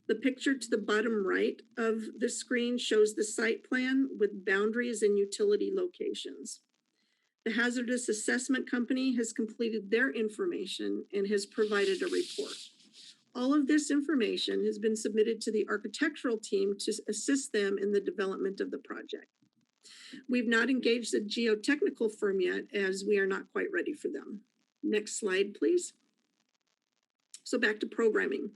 The picture to the bottom right of the screen shows the site plan with boundaries and utility locations. The hazardous assessment company has completed their information and has provided a report. All of this information has been submitted to the architectural team to assist them in the development of the project. We've not engaged the geotechnical firm yet, as we are not quite ready for them. Next slide, please. So back to programming.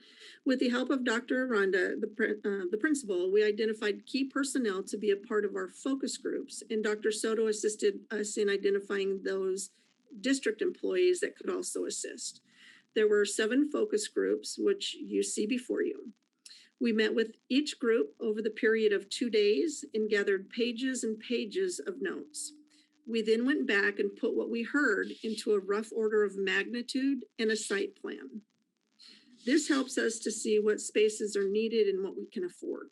With the help of Dr. Aranda, the principal, we identified key personnel to be a part of our focus groups, and Dr. Soto assisted us in identifying those district employees that could also assist. There were 7 focus groups, which you see before you. We met with each group over the period of 2 days and gathered pages and pages of notes. We then went back and put what we heard into a rough order of magnitude and a site plan. This helps us to see what spaces are needed and what we can afford.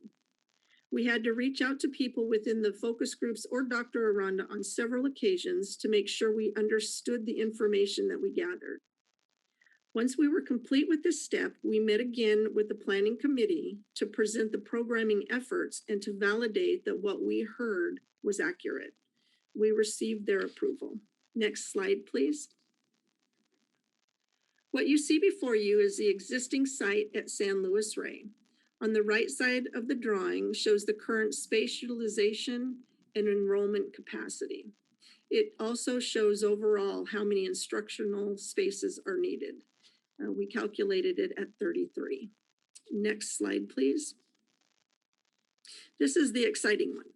We had to reach out to people within the focus groups or Dr. Aranda on several occasions to make sure we understood the information that we gathered. Once we were complete with this step, we met again with the planning committee to present the programming efforts and to validate that what we heard was accurate. We received their approval. Next slide, please. What you see before you is the existing site at San Luis Rey. On the right side of the drawing shows the current space utilization and enrollment capacity. It also shows overall how many instructional spaces are needed. We calculated it at 33. Next slide, please. This is the exciting one.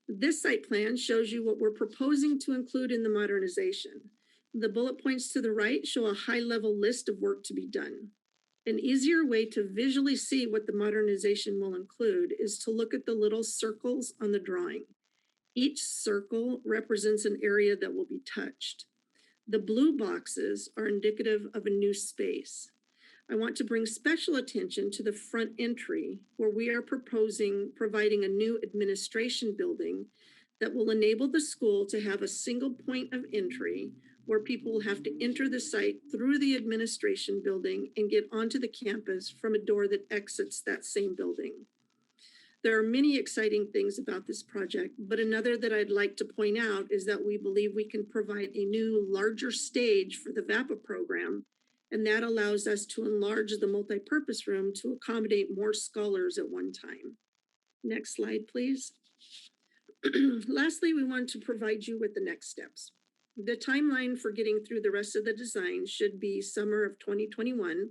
This site plan shows you what we're proposing to include in the modernization. The bullet points to the right show a high-level list of work to be done. An easier way to visually see what the modernization will include is to look at the little circles on the drawing. Each circle represents an area that will be touched. The blue boxes are indicative of a new space. I want to bring special attention to the front entry, where we are providing a new administration building that will enable the school to have a single point of entry where people will have to enter the site through the administration building and get onto the campus from a door that exits that same building. There are many exciting things about this project, but another that I'd like to point out is that we believe we can provide a new, larger stage for the VAPA program, and that allows us to enlarge the multipurpose room to accommodate more scholars at one time. Next slide, please. Lastly, we want to provide you with the next steps. The timeline for getting through the rest of the design should be summer of 2021,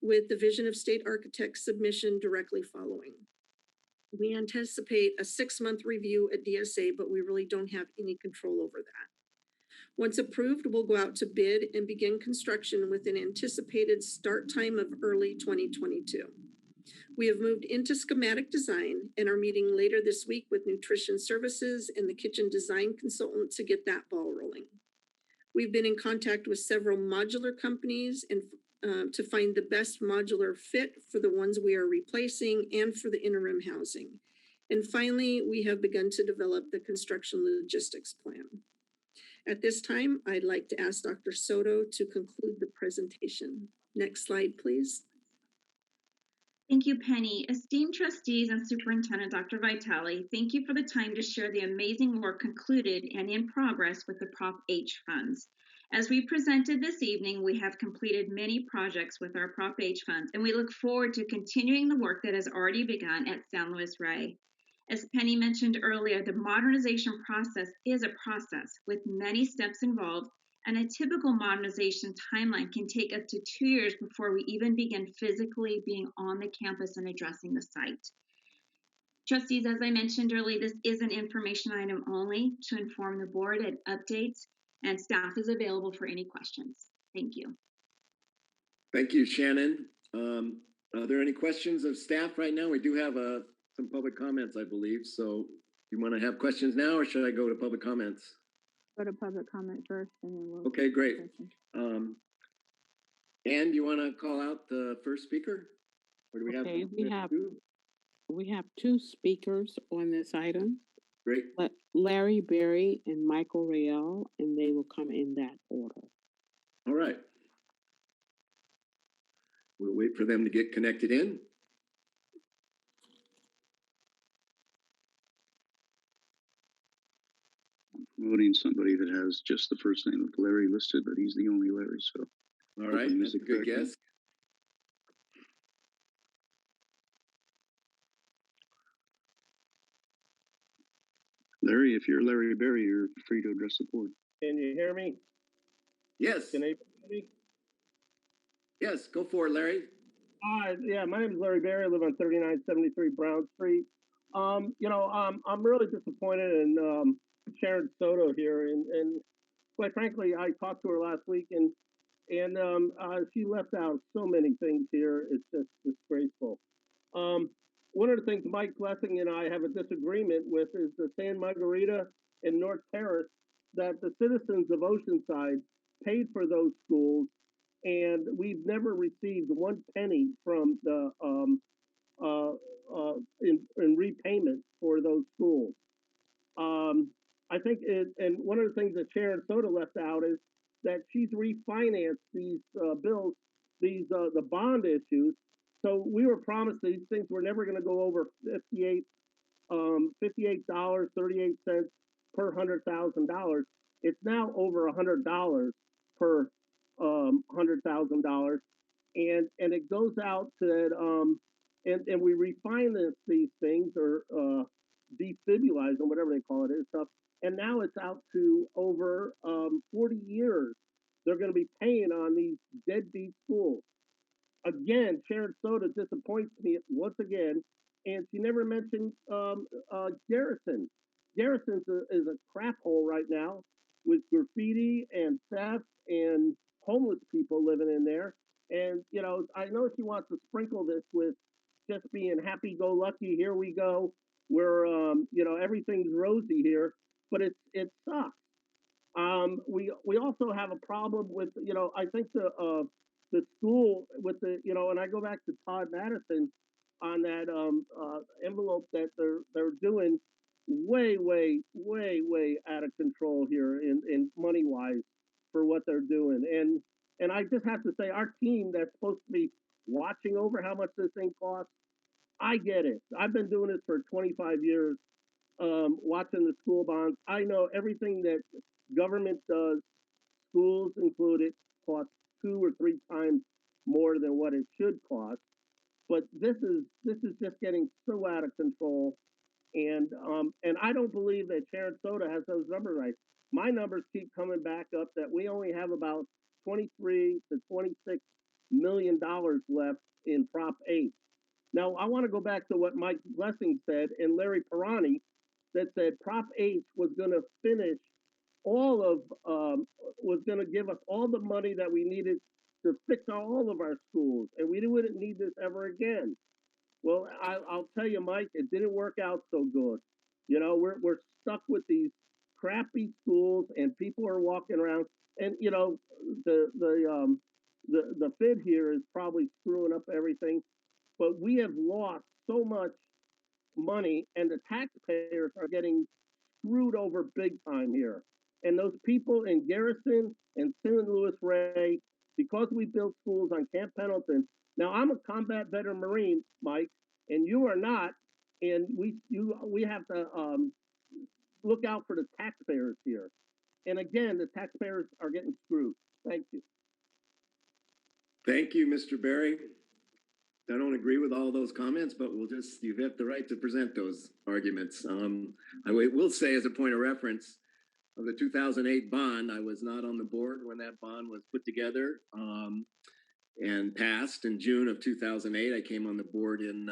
with the Vision of State Architects submission directly following. We anticipate a 6-month review at DSA, but we really don't have any control over that. Once approved, we'll go out to bid and begin construction with an anticipated start time of early 2022. We have moved into schematic design and are meeting later this week with nutrition services and the kitchen design consultant to get that ball rolling. We've been in contact with several modular companies and to find the best modular fit for the ones we are replacing and for the interim housing. And finally, we have begun to develop the construction logistics plan. At this time, I'd like to ask Dr. Soto to conclude the presentation. Next slide, please. Thank you, Penny. Esteemed trustees and Superintendent Dr. Vitale, thank you for the time to share the amazing work concluded and in progress with the Prop H funds. As we presented this evening, we have completed many projects with our Prop H funds, and we look forward to continuing the work that has already begun at San Luis Rey. As Penny mentioned earlier, the modernization process is a process with many steps involved, and a typical modernization timeline can take up to 2 years before we even begin physically being on the campus and addressing the site. Trustees, as I mentioned earlier, this is an information item only to inform the board at updates, and staff is available for any questions. Thank you. Thank you, Shannon. Are there any questions of staff right now? We do have some public comments, I believe. So you want to have questions now, or should I go to public comments? Go to public comment first, and then we'll. Okay, great. Ann, you want to call out the first speaker? Or do we have? We have two speakers on this item, Great. Larry Berry and Michael Real, and they will come in that order. All right. We'll wait for them to get connected in. Voting somebody that has just the first name of Larry listed, but he's the only Larry, so. All right, hopefully that's a good correct one. guess. Larry, if you're Larry Berry, you're free to address the board. Can you hear me? Yes. Can they hear me? Yes, go for it, Larry. Yeah, my name is Larry Berry. I live on 3973 Brown Street. I'm really disappointed in Sharon Soto here, and quite frankly, I talked to her last week, and she left out so many things here. It's just disgraceful. One of the things Mike Blessing and I have a disagreement with is the San Margarita and North Terrace, that the citizens of Oceanside paid for those schools, and we've never received 1 penny from the in repayment for those schools. I think and one of the things that Sharon Soto left out is that she's refinanced these bills, these the bond issues. So we were promised these things were never going to go over $58.38 per $100,000. It's now over $100 per $100,000, and it goes out to that and we refinance these things or defibulize them, whatever they call it is stuff, and now it's out to over 40 years. They're going to be paying on these deadbeat schools. Again, Sharon Soto disappoints me once again, and she never mentioned Garrison. Garrison is a crap hole right now with graffiti and theft and homeless people living in there. And, I know she wants to sprinkle this with just being happy-go-lucky. Here we go. We're, everything's rosy here, but it sucks. We also have a problem with, I think the school with the, and I go back to Todd Madison on that envelope that they're doing way out of control here in money wise for what they're doing. And I just have to say, our team that's supposed to be watching over how much this thing costs, I get it. I've been doing this for 25 years, watching the school bonds. I know everything that government does, schools included, cost 2 or 3 times more than what it should cost. But this is just getting so out of control, and I don't believe that Sharon Soto has those numbers right. My numbers keep coming back up that we only have about 23 to 26 million dollars left in Prop 8. Now I want to go back to what Mike Blessing said and Larry Pirani, that said Prop 8 was going to finish all of was going to give us all the money that we needed to fix all of our schools, and we wouldn't need this ever again. Well, I'll tell you, Mike, it didn't work out so good. We're stuck with these crappy schools, and people are walking around, and the FID here is probably screwing up everything, but we have lost so much money, and the taxpayers are getting screwed over big time here. And those people in Garrison and St. Louis Ray, because we built schools on Camp Pendleton. Now I'm a combat veteran Marine, Mike, and you are not. And we have to look out for the taxpayers here. And again, the taxpayers are getting screwed. Thank you. Thank you, Mr. Berry. I don't agree with all those comments, but you have the right to present those arguments. I will say, as a point of reference, of the 2008 bond, I was not on the board when that bond was put together and passed in June of 2008. I came on the board in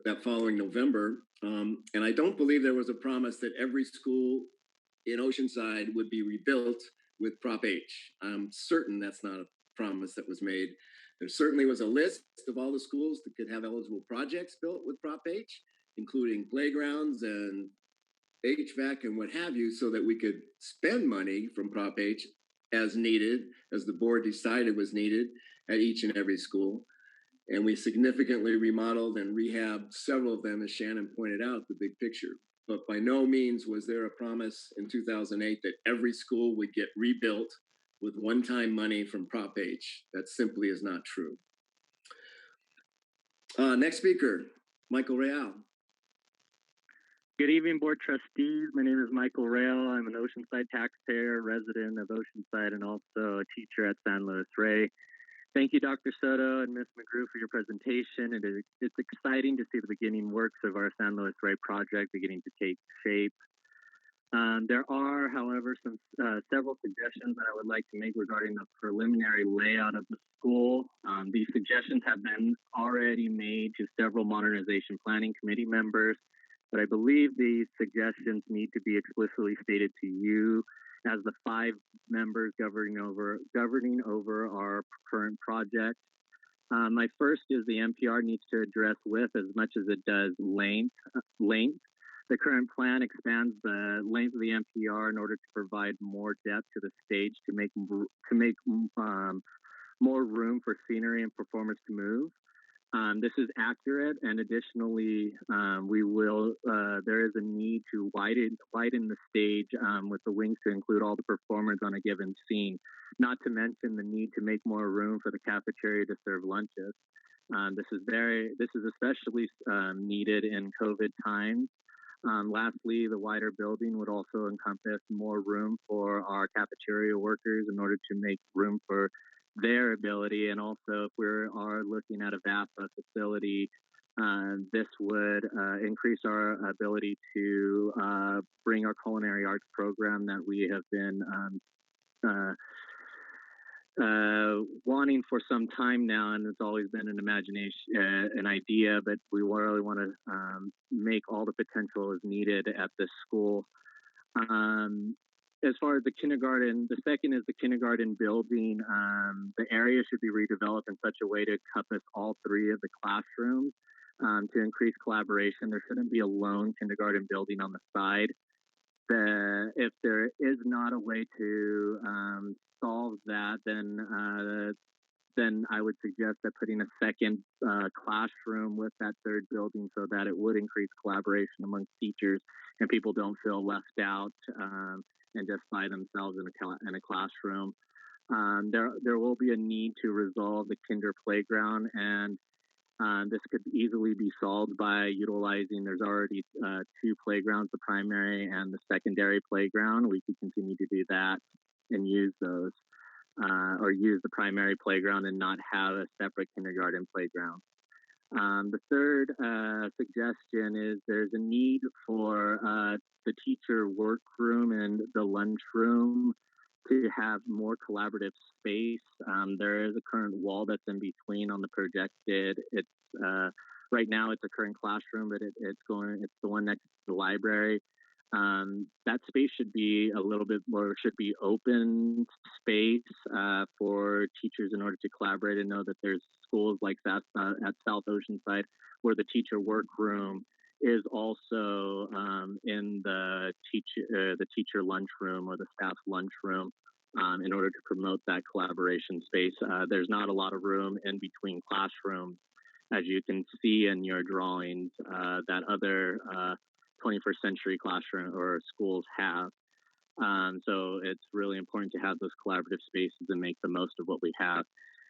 that following November, and I don't believe there was a promise that every school in Oceanside would be rebuilt with Prop H. I'm certain that's not a promise that was made. There certainly was a list of all the schools that could have eligible projects built with Prop H, including playgrounds and HVAC and what have you, so that we could spend money from Prop H as needed, as the board decided was needed at each and every school. And we significantly remodeled and rehabbed several of them, as Shannon pointed out, the big picture. But by no means was there a promise in 2008 that every school would get rebuilt with one-time money from Prop H. That simply is not true. Next speaker, Michael Real. Good evening, Board Trustees. My name is Michael Rail. I'm an Oceanside taxpayer, resident of Oceanside, and also a teacher at San Luis Rey. Thank you, Dr. Soto and Ms. McGrew, for your presentation. It's exciting to see the beginning works of our San Luis Rey project beginning to take shape. There are, however, several suggestions that I would like to make regarding the preliminary layout of the school. These suggestions have been already made to several modernization planning committee members, but I believe these suggestions need to be explicitly stated to you as the 5 members governing over our current project. My first is the NPR needs to address width as much as it does length. The current plan expands the length of the NPR in order to provide more depth to the stage to make more room for scenery and performers to move. This is accurate, and additionally, there is a need to widen the stage with the wings to include all the performers on a given scene, not to mention the need to make more room for the cafeteria to serve lunches. This is especially needed in COVID times. Lastly, the wider building would also encompass more room for our cafeteria workers in order to make room for their ability. And also, if we are looking at a VAPA facility, this would increase our ability to bring our culinary arts program that we have been wanting for some time now, and it's always been an idea, but we really want to make all the potential as needed at this school. As far as the kindergarten, the second is the kindergarten building. The area should be redeveloped in such a way to encompass all 3 of the classrooms to increase collaboration. There shouldn't be a lone kindergarten building on the side. If there is not a way to solve that, then I would suggest that putting a second classroom with that 3rd building so that it would increase collaboration amongst teachers and people don't feel left out and just by themselves in a classroom. There will be a need to resolve the kinder playground, and this could easily be solved by utilizing, there's already 2 playgrounds, the primary and the secondary playground. We could continue to do that and use those, or use the primary playground and not have a separate kindergarten playground. The third suggestion is there's a need for the teacher workroom and the lunchroom to have more collaborative space. There is a current wall that's in between on the projected. It's right now it's a current classroom, but it's the one next to the library. That space should be a little bit more, should be open space for teachers in order to collaborate and know that there's schools like that at South Oceanside where the teacher workroom is also in the teacher lunchroom or the staff lunchroom in order to promote that collaboration space. There's not a lot of room in between classrooms, as you can see in your drawings that other 21st century classroom or schools have. So it's really important to have those collaborative spaces and make the most of what we have.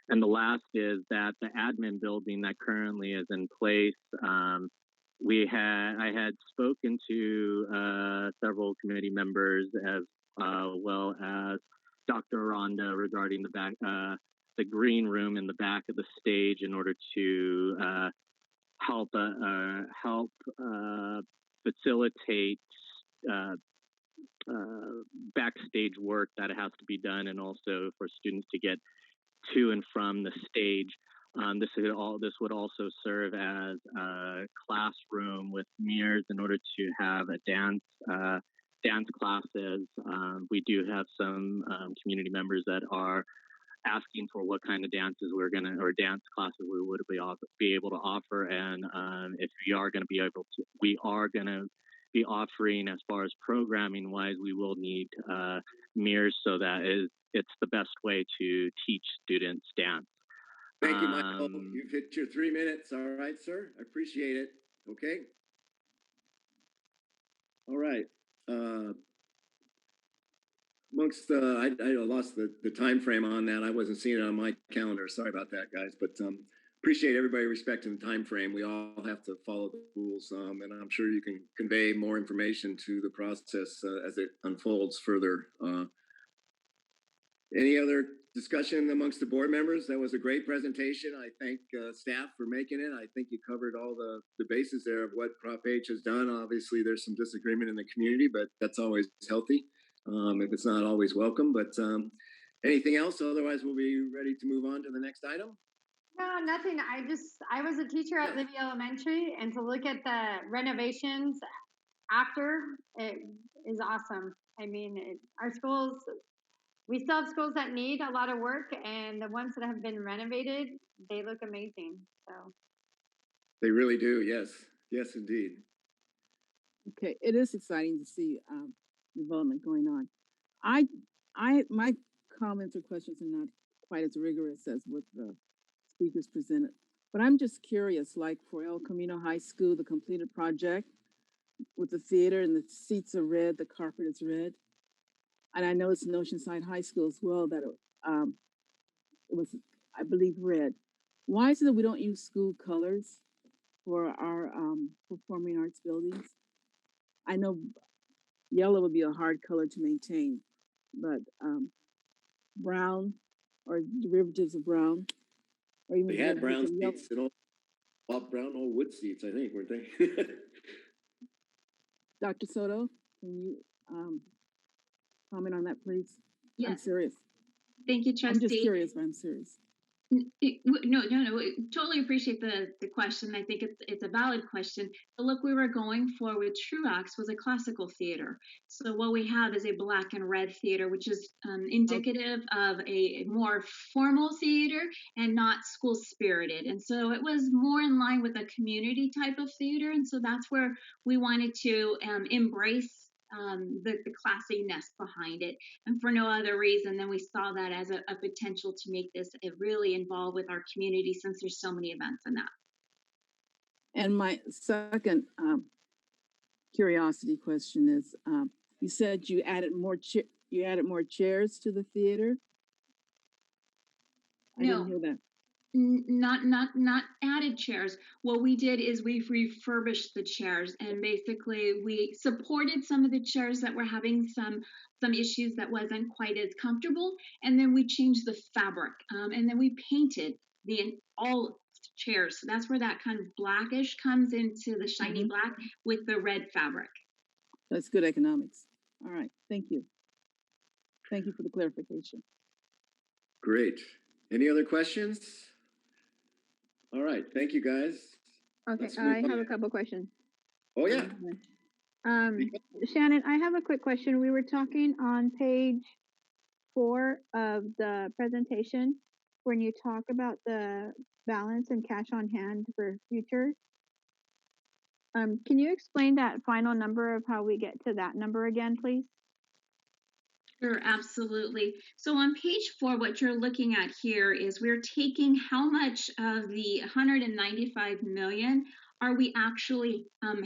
And the last is that the admin building that currently is in place, I had spoken to several committee members as well as Dr. Aranda regarding the green room in the back of the stage in order to help facilitate backstage work that has to be done, and also for students to get to and from the stage. This would also serve as a classroom with mirrors in order to have a dance classes. We do have some community members that are asking for what kind of dances dance classes we would be able to offer, and if we are going to be offering as far as programming wise, we will need mirrors so that it's the best way to teach students dance. Thank you, Michael. You've hit your 3 minutes. All right, sir. I appreciate it. Okay. All right. Amongst I lost the time frame on that. I wasn't seeing it on my calendar. Sorry about that, guys. But appreciate everybody respecting the time frame. We all have to follow the rules, and I'm sure you can convey more information to the process as it unfolds further. Any other discussion amongst the board members? That was a great presentation. I thank staff for making it. I think you covered all the bases there of what Prop H has done. Obviously, there's some disagreement in the community, but that's always healthy. If it's not always welcome, but anything else? Otherwise, we'll be ready to move on to the next item. No, nothing. I was a teacher at Libby Elementary, and to look at the renovations after, it is awesome. I mean, our schools, we still have schools that need a lot of work, and the ones that have been renovated, they look amazing. So They really do. Yes. Yes, indeed. Okay, it is exciting to see development going on. My comments or questions are not quite as rigorous as what the speakers presented, but I'm just curious, like for El Camino High School, the completed project with the theater and the seats are red, the carpet is red. And I know it's in Oceanside High School as well that it was, I believe, red. Why is it that we don't use school colors for our performing arts buildings? I know yellow would be a hard color to maintain, but brown or derivatives of brown, or even They had brown derivatives of yellow. seats and all brown old wood seats, I think, weren't they? Dr. Soto, can you comment on that, please? Yes. I'm serious. Thank you, Trustee. I'm just curious, but I'm serious. No, totally appreciate the question. I think it's a valid question. The look we were going for with Truax was a classical theater. So what we have is a black and red theater, which is indicative of a more formal theater and not school spirited. And so it was more in line with a community type of theater. And so that's where we wanted to embrace the classiness behind it, and for no other reason than we saw that as a potential to make this really involved with our community, since there's so many events in that. And my second curiosity question is, you said you added more chairs to the theater. I didn't hear that. Not added chairs. What we did is we refurbished the chairs, and basically we supported some of the chairs that were having some issues that wasn't quite as comfortable, and then we changed the fabric, and then we painted all chairs. So that's where that kind of blackish comes into the shiny black with the red fabric. That's good economics. All right, thank you. Thank you for the clarification. Great. Any other questions? All right, thank you, guys. Okay, I have a couple questions. Oh, yeah. Shannon, I have a quick question. We were talking on page 4 of the presentation when you talk about the balance and cash on hand for future. Can you explain that final number of how we get to that number again, please? Sure, absolutely. So on page 4, what you're looking at here is we're taking how much of the 195 million are we actually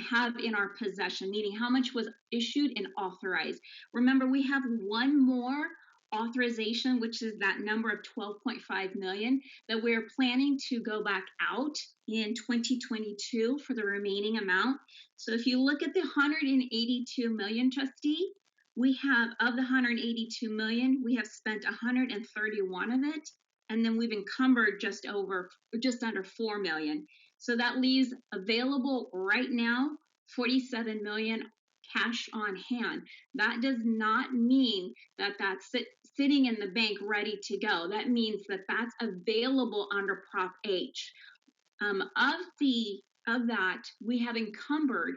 have in our possession, meaning how much was issued and authorized. Remember, we have one more authorization, which is that number of 12.5 million that we're planning to go back out in 2022 for the remaining amount. So if you look at the 182 million, trustee, we have, of the 182 million, we have spent 131 of it, and then we've encumbered just under 4 million. So that leaves available right now 47 million cash on hand. That does not mean that that's sitting in the bank ready to go. That means that that's available under Prop H. Of that, we have encumbered,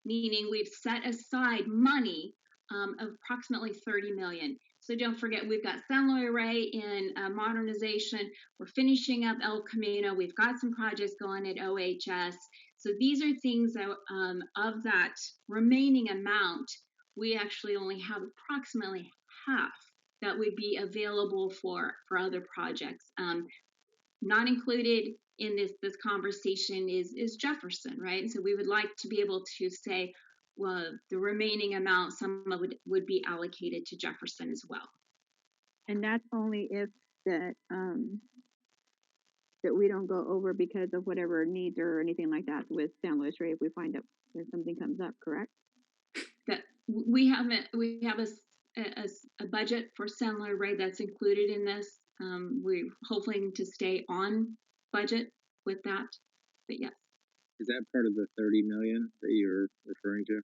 meaning we've set aside money of approximately 30 million. So don't forget, we've got San Luis Rey in modernization. We're finishing up El Camino. We've got some projects going at OHS. So these are things that of that remaining amount, we actually only have approximately half that would be available for other projects. not included in this conversation is Jefferson, right? So we would like to be able to say, well, the remaining amount, some of it would be allocated to Jefferson as well. And that's only if that that we don't go over because of whatever needs or anything like that with San Luis Rey if we find out that something comes up, correct? That we have a budget for San Luis Rey that's included in this. We're hoping to stay on budget with that, but yes. Is that part of the 30 million that you're referring to?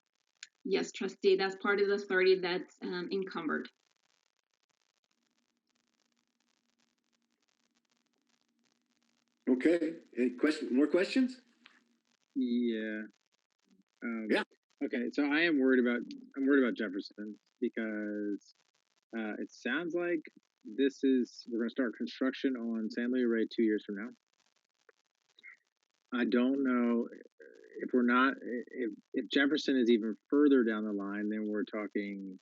Yes, trustee, that's part of the 30 that's encumbered. Okay, any more questions? Yeah. Yeah. Okay, so I'm worried about Jefferson because it sounds like we're gonna start construction on San Luis Rey 2 years from now. I don't know if we're not, if Jefferson is even further down the line, then we're talking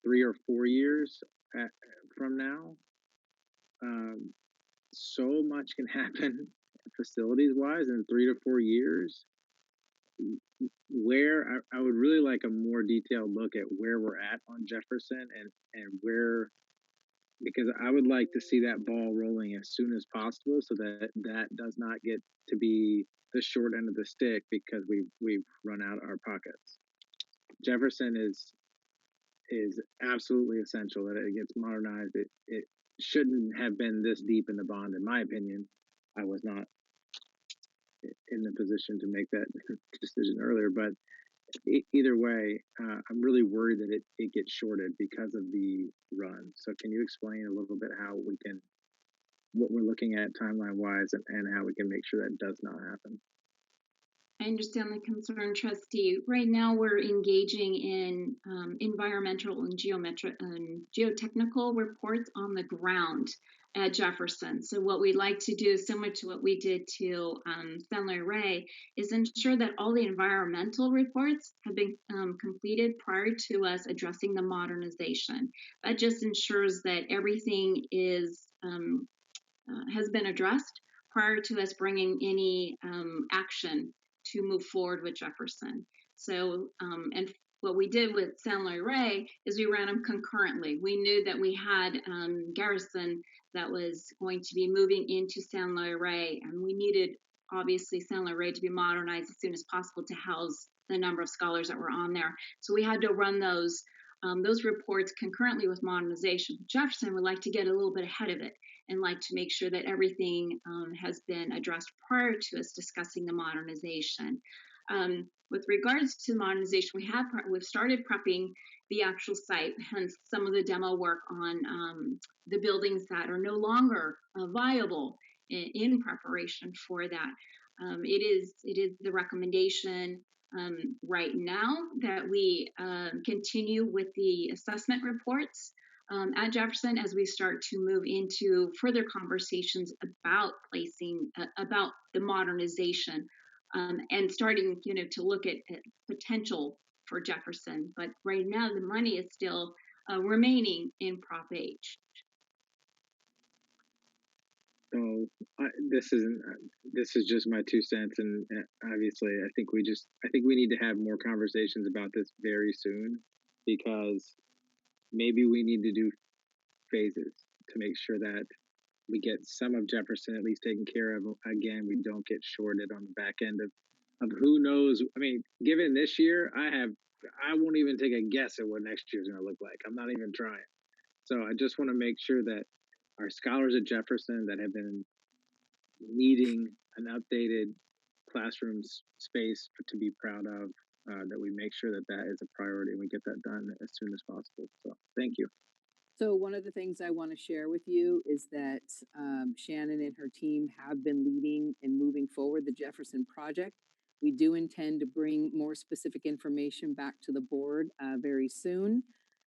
3 or 4 years from now. So much can happen facilities wise in 3 to 4 years. Where I would really like a more detailed look at where we're at on Jefferson and where, because I would like to see that ball rolling as soon as possible so that does not get to be the short end of the stick because we've run out our pockets. Jefferson is absolutely essential that it gets modernized. It shouldn't have been this deep in the bond, in my opinion. I was not in the position to make that decision earlier, but either way, I'm really worried that it gets shorted because of the run. So can you explain a little bit how we can, what we're looking at timeline wise and how we can make sure that does not happen? I understand the concern, trustee. Right now, we're engaging in environmental and geotechnical reports on the ground at Jefferson. So what we'd like to do, similar to what we did to San Luis Rey, is ensure that all the environmental reports have been completed prior to us addressing the modernization. That just ensures that everything is has been addressed prior to us bringing any action to move forward with Jefferson. So, and what we did with San Luis Rey is we ran them concurrently. We knew that we had Garrison that was going to be moving into San Luis Rey, and we needed obviously San Luis Rey to be modernized as soon as possible to house the number of scholars that were on there. So we had to run those reports concurrently with modernization. Jefferson would like to get a little bit ahead of it and like to make sure that everything has been addressed prior to us discussing the modernization. With regards to modernization, we've started prepping the actual site, hence some of the demo work on the buildings that are no longer viable in preparation for that. It is the recommendation right now that we continue with the assessment reports at Jefferson as we start to move into further conversations about about the modernization and starting, to look at potential for Jefferson. But right now, the money is still remaining in Prop H. So this is just my 2 cents, and obviously I think we need to have more conversations about this very soon, because maybe we need to do phases to make sure that we get some of Jefferson at least taken care of. Again, we don't get shorted on the back end of who knows. I mean, given this year, I won't even take a guess at what next year's going to look like. I'm not even trying. So I just want to make sure that our scholars at Jefferson that have been needing an updated classroom space to be proud of, that we make sure that is a priority and we get that done as soon as possible. So thank you. So one of the things I want to share with you is that Shannon and her team have been leading and moving forward the Jefferson project. We do intend to bring more specific information back to the board very soon.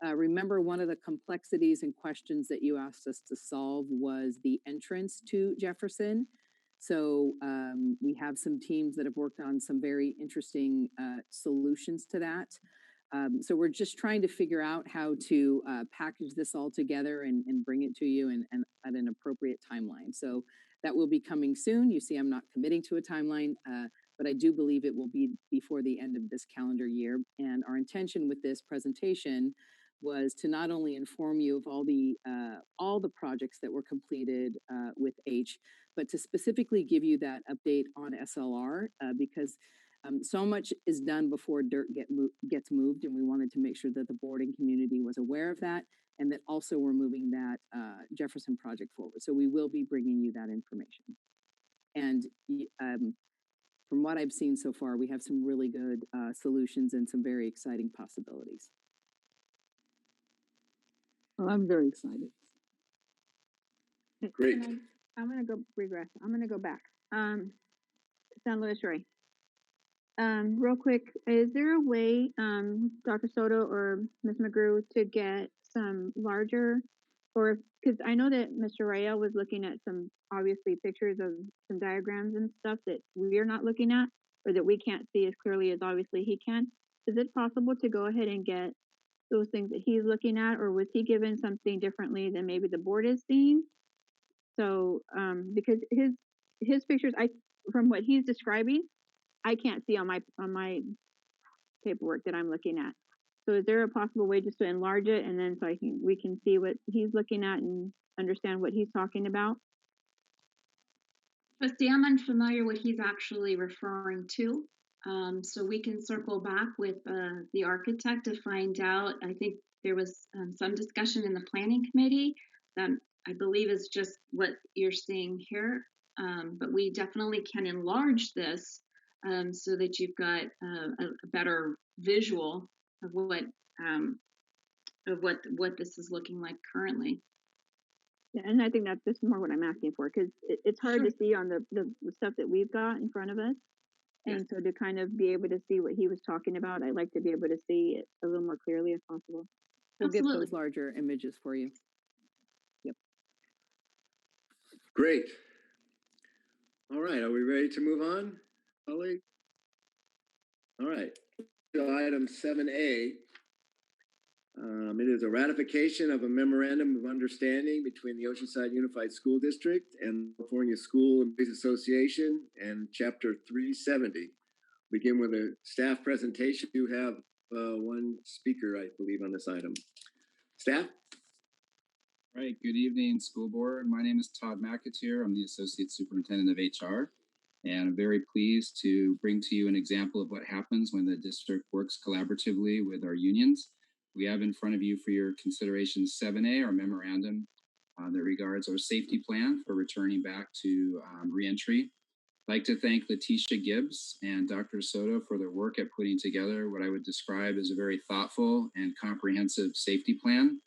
Remember, one of the complexities and questions that you asked us to solve was the entrance to Jefferson. So we have some teams that have worked on some very interesting solutions to that. So we're just trying to figure out how to package this all together and bring it to you and at an appropriate timeline. So that will be coming soon. You see, I'm not committing to a timeline, but I do believe it will be before the end of this calendar year. And our intention with this presentation was to not only inform you of all the projects that were completed with H, but to specifically give you that update on SLR because so much is done before dirt gets moved, and we wanted to make sure that the boarding community was aware of that, and that also we're moving that Jefferson project forward. So we will be bringing you that information. And from what I've seen so far, we have some really good solutions and some very exciting possibilities. Well, I'm very excited. Great. I'm going to go regress. I'm going to go back to San Luis Rey. Real quick, is there a way, Dr. Soto or Ms. McGrew, to get some larger, or because I know that Mr. Rael was looking at some obviously pictures of some diagrams and stuff that we're not looking at, or that we can't see as clearly as obviously he can. Is it possible to go ahead and get those things that he's looking at, or was he given something differently than maybe the board is seeing? So, because his pictures, from what he's describing, I can't see on my paperwork that I'm looking at. So is there a possible way just to enlarge it, and then so we can see what he's looking at and understand what he's talking about? Trustee, I'm unfamiliar what he's actually referring to. So we can circle back with the architect to find out. I think there was some discussion in the planning committee that I believe is just what you're seeing here. But we definitely can enlarge this so that you've got a better visual of what this is looking like currently. Yeah, and I think that this is more what I'm asking for, because it's hard to see on the stuff that we've got in front of us. And so to kind of be able to see what he was talking about, I'd like to be able to see it a little more clearly if possible. We'll get those larger images for you. Yep. Great. All right, are we ready to move on, colleague? All right, item 7A. It is a ratification of a memorandum of understanding between the Oceanside Unified School District and the California School Employees Association and Chapter 370. Begin with a staff presentation. You have one speaker, I believe, on this item. Staff? Right, good evening, school board. My name is Todd McAteer. I'm the Associate Superintendent of HR, and I'm very pleased to bring to you an example of what happens when the district works collaboratively with our unions. We have in front of you for your consideration 7A, our memorandum that regards our safety plan for returning back to reentry. I'd like to thank Letitia Gibbs and Dr. Soto for their work at putting together what I would describe as a very thoughtful and comprehensive safety plan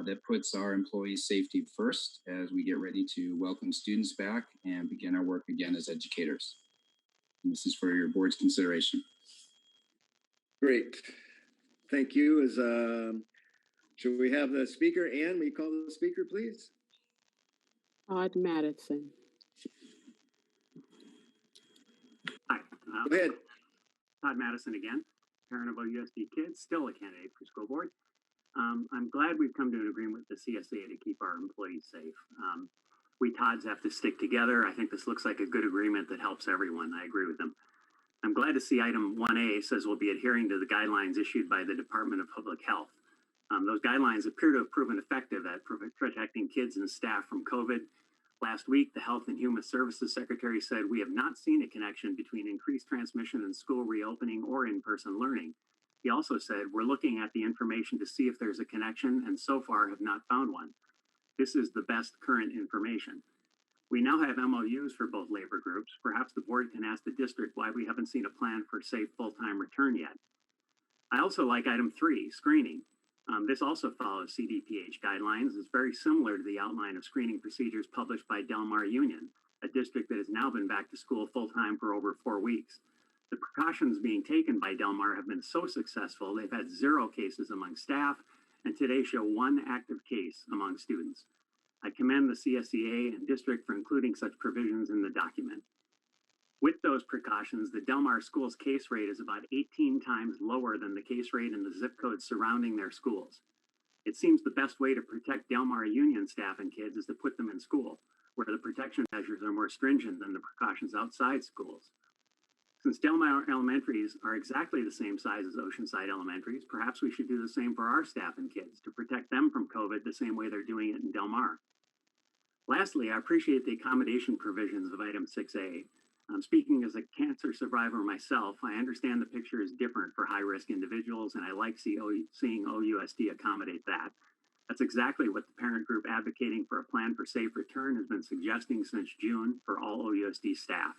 that puts our employees' safety first as we get ready to welcome students back and begin our work again as educators. And this is for your board's consideration. Great. Thank you. Should we have the speaker? Ann, will you call the speaker, please? Todd Madison. Hi. Go ahead. Todd Madison again, parent of OUSD kids, still a candidate for school board. I'm glad we've come to an agreement with the CSA to keep our employees safe. We Todds have to stick together. I think this looks like a good agreement that helps everyone. I agree with them. I'm glad to see item 1A says we'll be adhering to the guidelines issued by the Department of Public Health. Those guidelines appear to have proven effective at protecting kids and staff from COVID. Last week, the Health and Human Services Secretary said we have not seen a connection between increased transmission and school reopening or in-person learning. He also said we're looking at the information to see if there's a connection and so far have not found one. This is the best current information. We now have MOUs for both labor groups. Perhaps the board can ask the district why we haven't seen a plan for safe full-time return yet. I also like item 3, screening. This also follows CDPH guidelines. It's very similar to the outline of screening procedures published by Del Mar Union, a district that has now been back to school full-time for over 4 weeks. The precautions being taken by Del Mar have been so successful, they've had 0 cases among staff, and today show 1 active case among students. I commend the CSEA and district for including such provisions in the document. With those precautions, the Del Mar schools case rate is about 18 times lower than the case rate in the zip codes surrounding their schools. It seems the best way to protect Del Mar Union staff and kids is to put them in school. where the protection measures are more stringent than the precautions outside schools. Since Del Mar elementaries are exactly the same size as Oceanside elementaries, perhaps we should do the same for our staff and kids to protect them from COVID the same way they're doing it in Del Mar. Lastly, I appreciate the accommodation provisions of item 6A. Speaking as a cancer survivor myself, I understand the picture is different for high-risk individuals, and I like seeing OUSD accommodate that. That's exactly what the parent group advocating for a plan for safe return has been suggesting since June for all OUSD staff.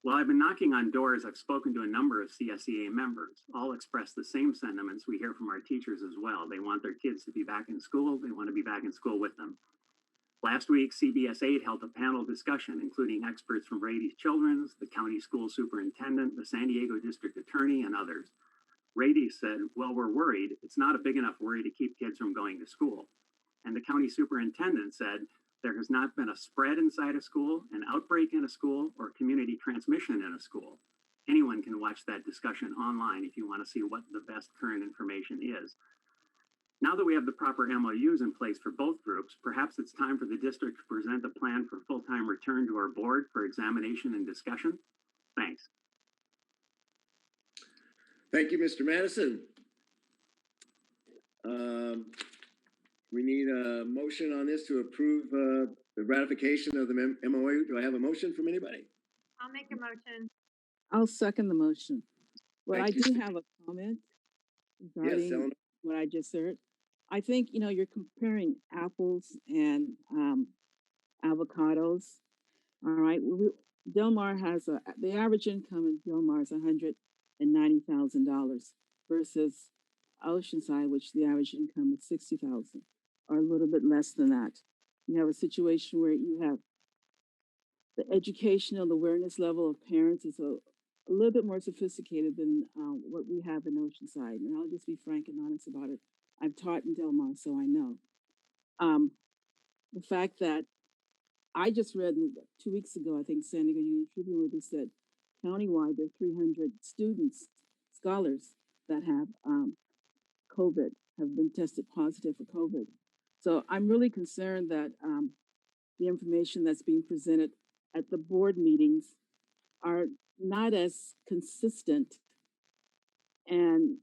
While I've been knocking on doors, I've spoken to a number of CSEA members. All express the same sentiments we hear from our teachers as well. They want their kids to be back in school. They want to be back in school with them. Last week, CBS 8 held a panel discussion, including experts from Rady's Children's, the county school superintendent, the San Diego district attorney, and others. Rady said, well, we're worried. It's not a big enough worry to keep kids from going to school. And the county superintendent said, there has not been a spread inside a school, an outbreak in a school, or community transmission in a school. Anyone can watch that discussion online if you want to see what the best current information is. Now that we have the proper MOUs in place for both groups, perhaps it's time for the district to present a plan for full-time return to our board for examination and discussion. Thanks. Thank you, Mr. Madison. We need a motion on this to approve the ratification of the MOU. Do I have a motion from anybody? I'll make a motion. I'll second the motion. But Thank I you, do sir. have a comment Yes, regarding Eleanor. what I just heard. I think, you're comparing apples and avocados. All right. Del Mar has the average income in Del Mar is $190,000 versus Oceanside, which the average income is $60,000 or a little bit less than that. You have a situation where you have the educational awareness level of parents is a little bit more sophisticated than what we have in Oceanside. And I'll just be frank and honest about it. I've taught in Del Mar, so I know. The fact that I just read 2 weeks ago, I think San Diego Union Tribune, where they said countywide there are 300 students, scholars that have COVID, have been tested positive for COVID. So I'm really concerned that the information that's being presented at the board meetings are not as consistent and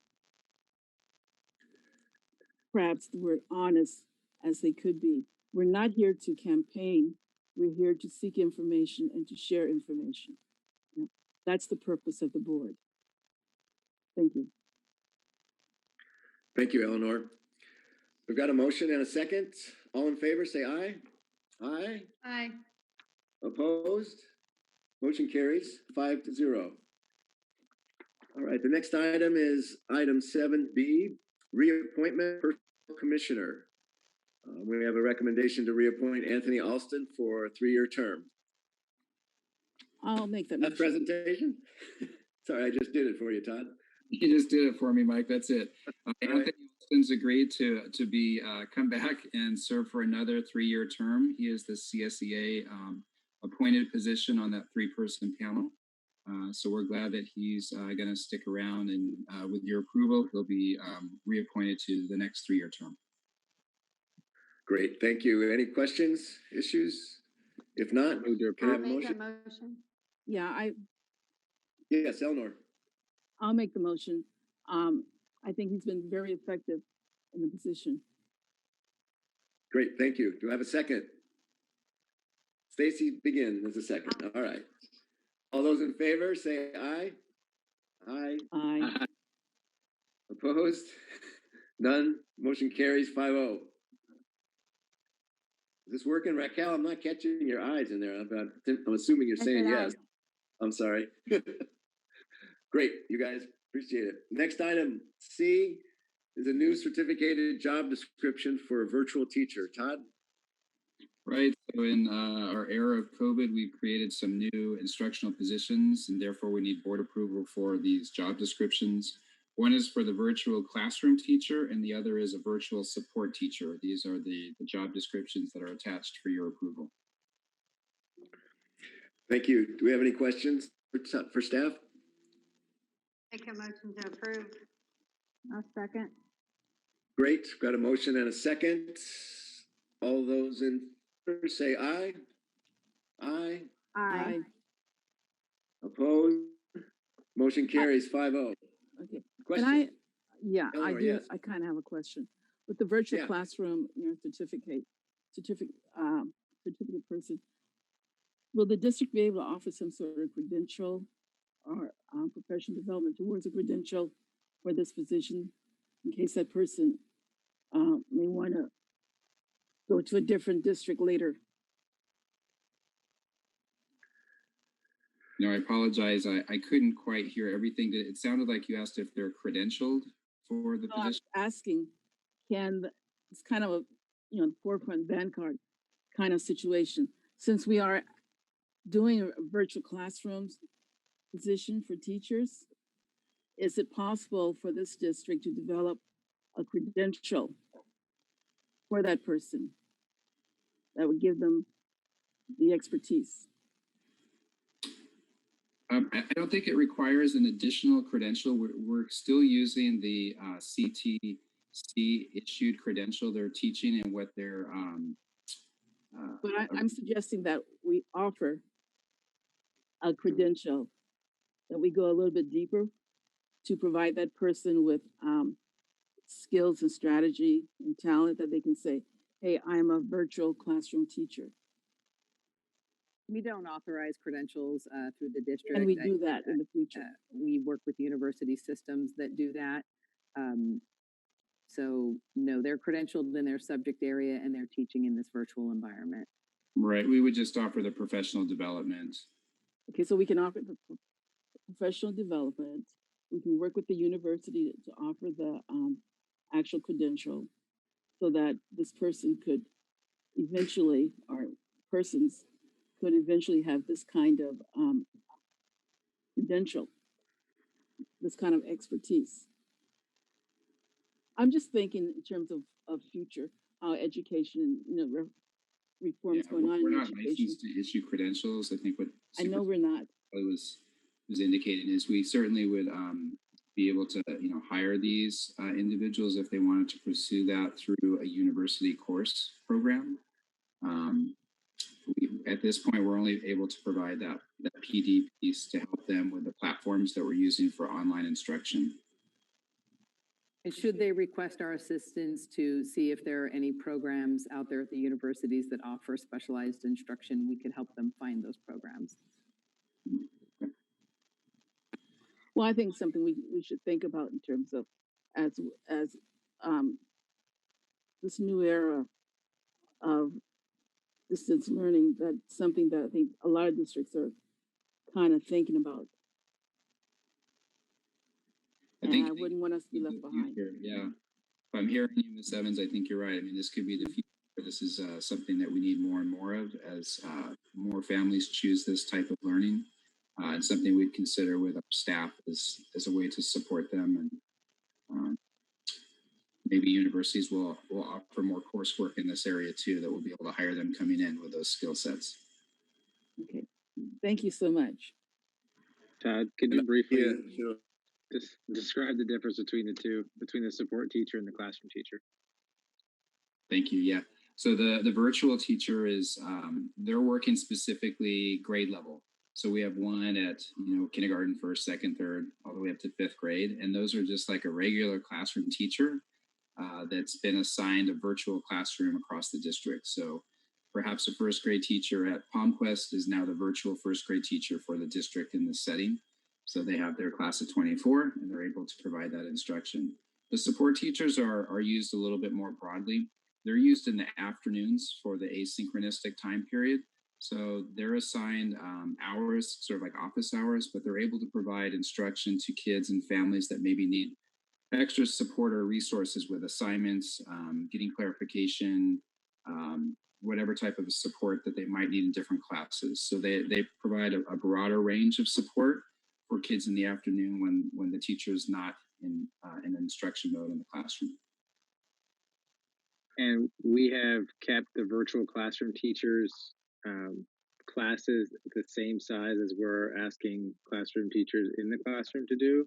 perhaps the word honest as they could be. We're not here to campaign. We're here to seek information and to share information. That's the purpose of the board. Thank you. Thank you, Eleanor. We've got a motion and a second. All in favor, say aye. Aye. Aye. Opposed? Motion carries 5-0. All right, the next item is item 7B, reappointment personnel commissioner. We have a recommendation to reappoint Anthony Alston for a 3-year term. I'll make that That presentation? Sorry, I just did it for you, Todd. You just did it for me, Mike. That's it. Anthony Wilson's agreed to be come back and serve for another 3-year term. He is the CSEA appointed position on that 3-person panel. So we're glad that he's going to stick around, and with your approval, he'll be reappointed to the next 3-year term. Great, thank you. Any questions, issues? If not, can I have a motion? Yeah, Yes, Eleanor. I'll make the motion. I think he's been very effective in the position. Great, thank you. Do I have a second? Stacy, begin as a second. All right. All those in favor, say aye. Aye. Aye. Opposed? None. Motion carries 5-0. Is this working, Raquel? I'm not catching your eyes in there. I'm assuming you're saying yes. I'm sorry. Great, you guys. Appreciate it. Next item, C, is a new certificated job description for a virtual teacher. Todd? Right. So in our era of COVID, we've created some new instructional positions, and therefore we need board approval for these job descriptions. One is for the virtual classroom teacher, and the other is a virtual support teacher. These are the job descriptions that are attached for your approval. Thank you. Do we have any questions for staff? Make a motion to approve. I'll second. Great. Got a motion and a second. All those in say aye. Aye. Aye. Opposed? Motion carries 5-0. Okay. Question? And I Eleanor, do, yes. I kind of have a question. With the virtual Yeah. classroom, certificate person, will the district be able to offer some sort of credential or professional development towards a credential for this position in case that person may want to go to a different district later? No, I apologize. I couldn't quite hear everything. It sounded like you asked if they're credentialed for the So I was position. asking, it's kind of a, forefront vanguard kind of situation. Since we are doing a virtual classrooms position for teachers, is it possible for this district to develop a credential for that person that would give them the expertise? I don't think it requires an additional credential. We're still using the CTC issued credential they're teaching and what they're. But I'm suggesting that we offer a credential, that we go a little bit deeper to provide that person with skills and strategy and talent that they can say, hey, I'm a virtual classroom teacher. We don't authorize credentials through the district. Can we do that in the future? We work with university systems that do that. So no, they're credentialed in their subject area and they're teaching in this virtual environment. Right. We would just offer the professional development. Okay, so we can offer the professional development. We can work with the university to offer the actual credential so that this person could eventually, or persons could eventually have this kind of credential, this kind of expertise. I'm just thinking in terms of future, how education, reforms going on We're in not education. licensed to issue credentials. I think what I know we're not. was indicating is we certainly would be able to hire these individuals if they wanted to pursue that through a university course program. At this point, we're only able to provide that PD piece to help them with the platforms that we're using for online instruction. And should they request our assistance to see if there are any programs out there at the universities that offer specialized instruction, we could help them find those programs. Well, I think something we should think about in terms of as this new era of distance learning, that's something that I think a lot of districts are kind of thinking about. I wouldn't want us to be left behind. Yeah. If I'm hearing you, Ms. Evans, I think you're right. I mean, this could be the future. This is something that we need more and more of as more families choose this type of learning. And something we'd consider with our staff as a way to support them. And maybe universities will offer more coursework in this area too, that will be able to hire them coming in with those skill sets. Okay, thank you so much. Todd, can you briefly sure. describe the difference between the two, between the support teacher and the classroom teacher? Thank you. Yeah. So the virtual teacher is they're working specifically grade level. So we have one at kindergarten, first, second, third, all the way up to fifth grade, and those are just like a regular classroom teacher that's been assigned a virtual classroom across the district. So perhaps a first grade teacher at PalmQuest is now the virtual first grade teacher for the district in this setting. So they have their class of 24 and they're able to provide that instruction. The support teachers are used a little bit more broadly. They're used in the afternoons for the asynchronistic time period. So they're assigned hours, sort of like office hours, but they're able to provide instruction to kids and families that maybe need extra support or resources with assignments, getting clarification, whatever type of support that they might need in different classes. So they provide a broader range of support for kids in the afternoon when the teacher is not in instruction mode in the classroom. And we have kept the virtual classroom teachers classes the same size as we're asking classroom teachers in the classroom to do,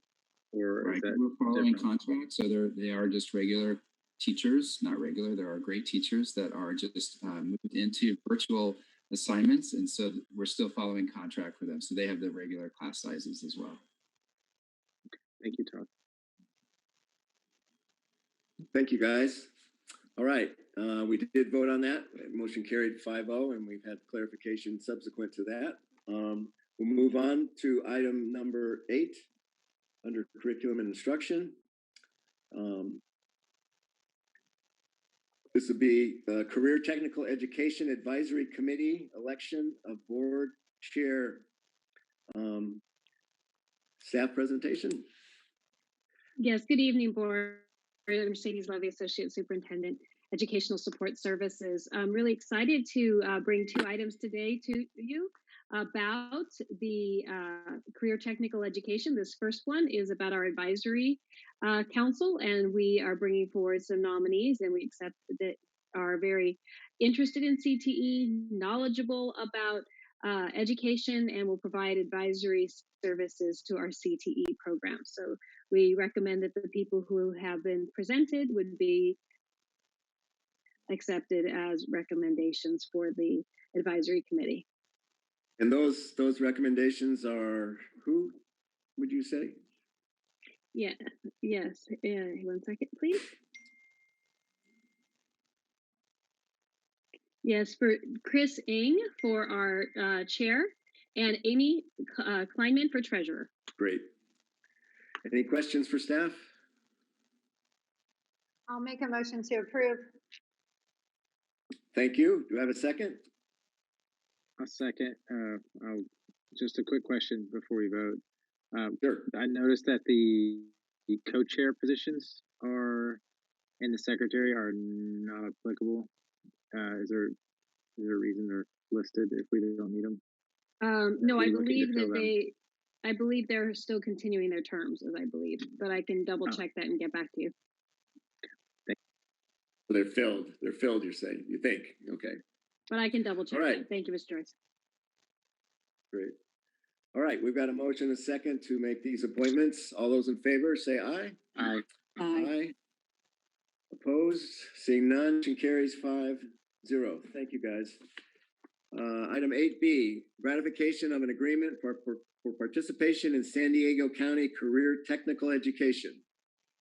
or right. Is that we're following different? contract, so they are just regular teachers, not regular. There are great teachers that are just moved into virtual assignments, and so we're still following contract for them. So they have the regular class sizes as well. Thank you, Todd. Thank you, guys. All right, we did vote on that. Motion carried 5-0, and we've had clarification subsequent to that. We'll move on to item number 8 under curriculum and instruction. This would be Career Technical Education Advisory Committee election of board chair. Staff presentation. Yes, good evening, board. I'm Mercedes Levy, Associate Superintendent, Educational Support Services. I'm really excited to bring 2 items today to you about the career technical education. This first one is about our advisory council, and we are bringing forward some nominees, and we accept that are very interested in CTE, knowledgeable about education, and will provide advisory services to our CTE program. So we recommend that the people who have been presented would be accepted as recommendations for the advisory committee. And those recommendations are who, would you say? Yeah, yes. 1 second, please. Yes, for Chris Ng for our chair and Amy Kleinman for treasurer. Great. Any questions for staff? I'll make a motion to approve. Thank you. Do I have a second? A second. Just a quick question before we vote. Sure. I noticed that the co-chair positions are and the secretary are not applicable. Is there a reason they're listed if we don't need them? No, I believe that I believe they're still continuing their terms, as I believe, but I can double check that and get back to you. They're filled. They're filled, you're saying. You think? Okay. But I can double check. All right. That. Thank you, Mr. Joyce. Great. All right, we've got a motion and a second to make these appointments. All those in favor, say aye. Aye. Aye. Opposed? Seeing none, motion carries 5-0. Thank you, guys. Item 8B, ratification of an agreement for participation in San Diego County Career Technical Education.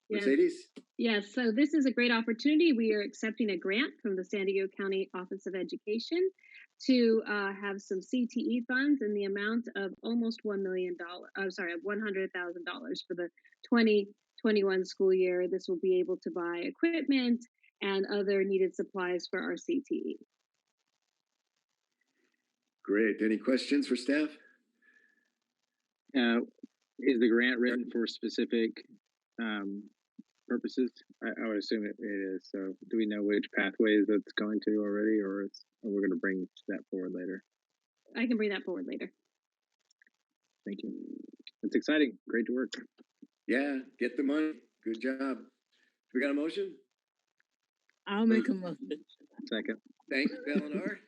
Yes. Mercedes? Yes, so this is a great opportunity. We are accepting a grant from the San Diego County Office of Education to have some CTE funds in the amount of almost $100,000 for the 2021 school year. This will be able to buy equipment and other needed supplies for our CTE. Great. Any questions for staff? Is the grant written for specific purposes? I would assume it is. So do we know which pathways that's going to already, or we're going to bring that forward later? I can bring that forward later. Thank you. It's exciting. Great to work. Yeah, get the money. Good job. We got a motion? I'll make a motion. Second. Thanks, Eleanor.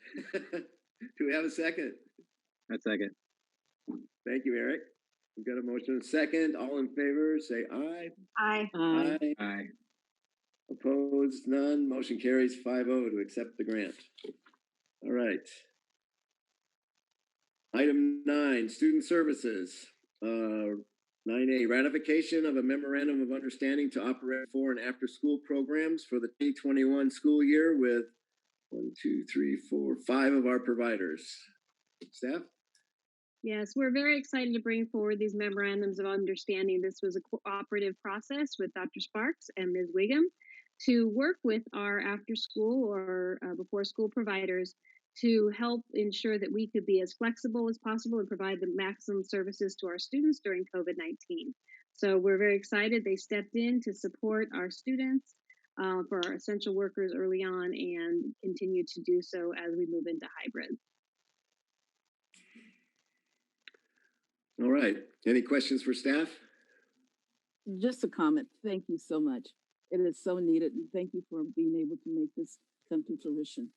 Do we have a second? A second. Thank you, Eric. We've got a motion and a second. All in favor, say aye. Aye. Aye. Aye. Opposed, none. Motion carries 5-0 to accept the grant. All right. Item 9, student services. 9A, ratification of a memorandum of understanding to operate before and after school programs for the 2021 school year with 5 of our providers. Staff? Yes, we're very excited to bring forward these memorandums of understanding. This was a cooperative process with Dr. Sparks and Ms. Wiggum to work with our after school or before school providers to help ensure that we could be as flexible as possible and provide the maximum services to our students during COVID-19. So we're very excited. They stepped in to support our students for our essential workers early on and continue to do so as we move into hybrid. All right. Any questions for staff? Just a comment. Thank you so much. It is so needed, and thank you for being able to make this come to fruition.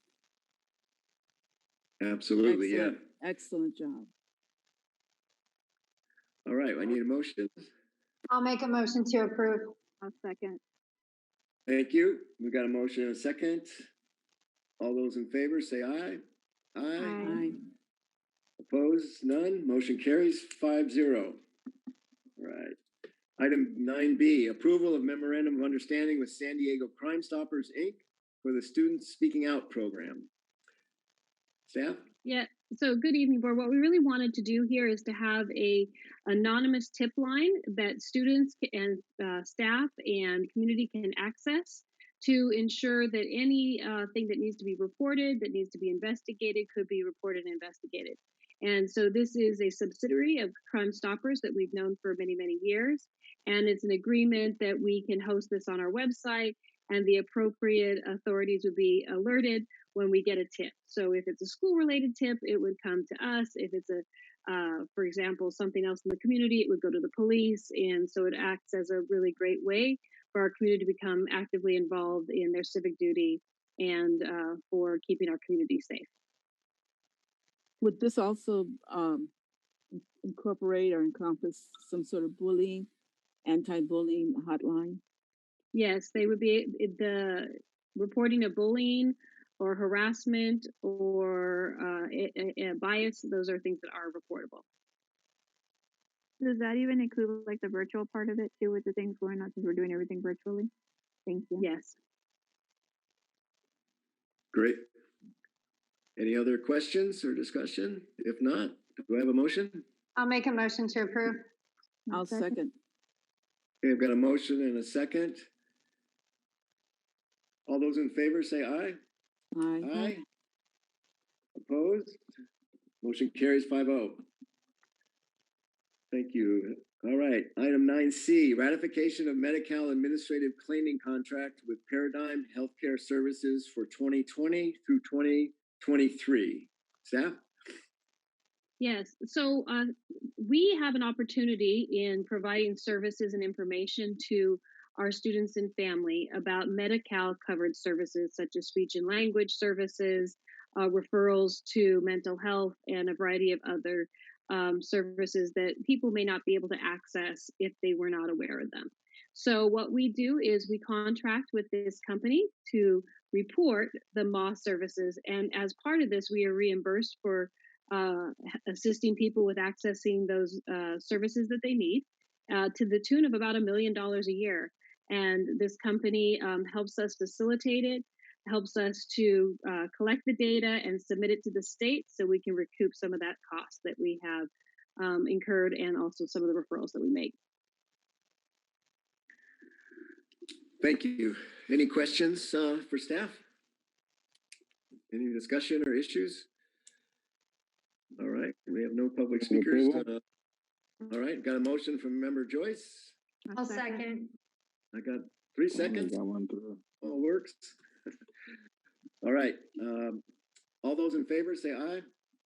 Absolutely, Excellent. Yeah. Excellent job. All right, I need a motion. I'll make a motion to approve. I'll second. Thank you. We got a motion and a second. All those in favor say aye. Aye. Opposed? None. Motion carries 5-0. All right. Item 9B, approval of memorandum of understanding with San Diego Crime Stoppers, Inc. for the Student Speaking Out program. Staff? Yeah. So good evening, board. What we really wanted to do here is to have a anonymous tip line that students and staff and community can access to ensure that any thing that needs to be reported, that needs to be investigated, could be reported and investigated. And so this is a subsidiary of Crime Stoppers that we've known for many, many years. And it's an agreement that we can host this on our website, and the appropriate authorities would be alerted when we get a tip. So if it's a school related tip, it would come to us. If it's for example, something else in the community, it would go to the police. And so it acts as a really great way for our community to become actively involved in their civic duty and for keeping our community safe. Would this also incorporate or encompass some sort of bullying, anti-bullying hotline? Yes, they would be the reporting of bullying or harassment or bias. Those are things that are reportable. Does that even include like the virtual part of it too, with the things going on since we're doing everything virtually? Thank you. Yes. Great. Any other questions or discussion? If not, do I have a motion? I'll make a motion to approve. I'll second. Okay, I've got a motion and a second. All those in favor say aye. Aye. Aye. Opposed? Motion carries 5-0. Thank you. All right, item 9C, ratification of Medi-Cal administrative claiming contract with Paradigm Healthcare Services for 2020 through 2023. Staff? Yes. So we have an opportunity in providing services and information to our students and family about Medi-Cal covered services such as speech and language services, referrals to mental health, and a variety of other services that people may not be able to access if they were not aware of them. So what we do is we contract with this company to report the MOS services, and as part of this, we are reimbursed for assisting people with accessing those services that they need to the tune of about $1 million a year. And this company helps us facilitate it, helps us to collect the data and submit it to the state so we can recoup some of that cost that we have incurred, and also some of the referrals that we make. Thank you. Any questions for staff? Any discussion or issues? All right, we have no public speakers. All right, got a motion from Member Joyce. I'll second. I got 3 seconds. Got one through. All works. All right, all those in favor say aye.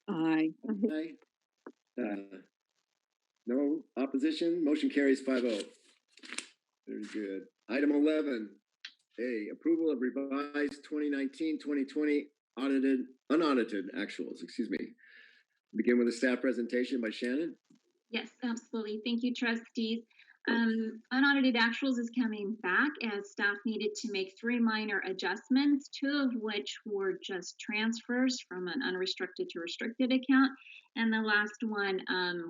Aye. Aye. No opposition. Motion carries 5-0. Very good. Item 11, approval of revised 2019-2020 unaudited actuals. Excuse me. Begin with a staff presentation by Shannon. Yes, absolutely. Thank you, trustees. Unaudited actuals is coming back as staff needed to make 3 minor adjustments, 2 of which were just transfers from an unrestricted to restricted account. And the last one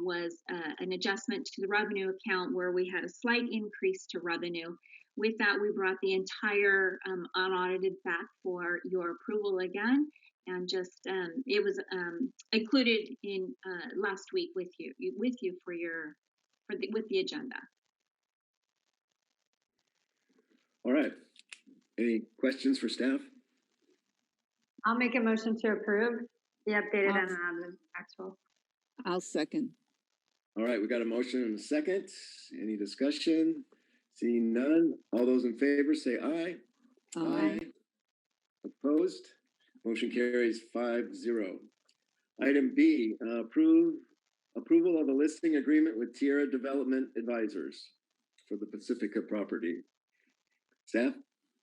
was an adjustment to the revenue account where we had a slight increase to revenue. With that, we brought the entire unaudited back for your approval again. And just it was included in last week with you for with the agenda. All right. Any questions for staff? I'll make a motion to approve the updated unaudited actual. I'll second. All right, we got a motion and a second. Any discussion? Seeing none. All those in favor say aye. Aye. Opposed? Motion carries 5-0. Item B, approval of a listing agreement with Tierra Development Advisors for the Pacifica property. Staff?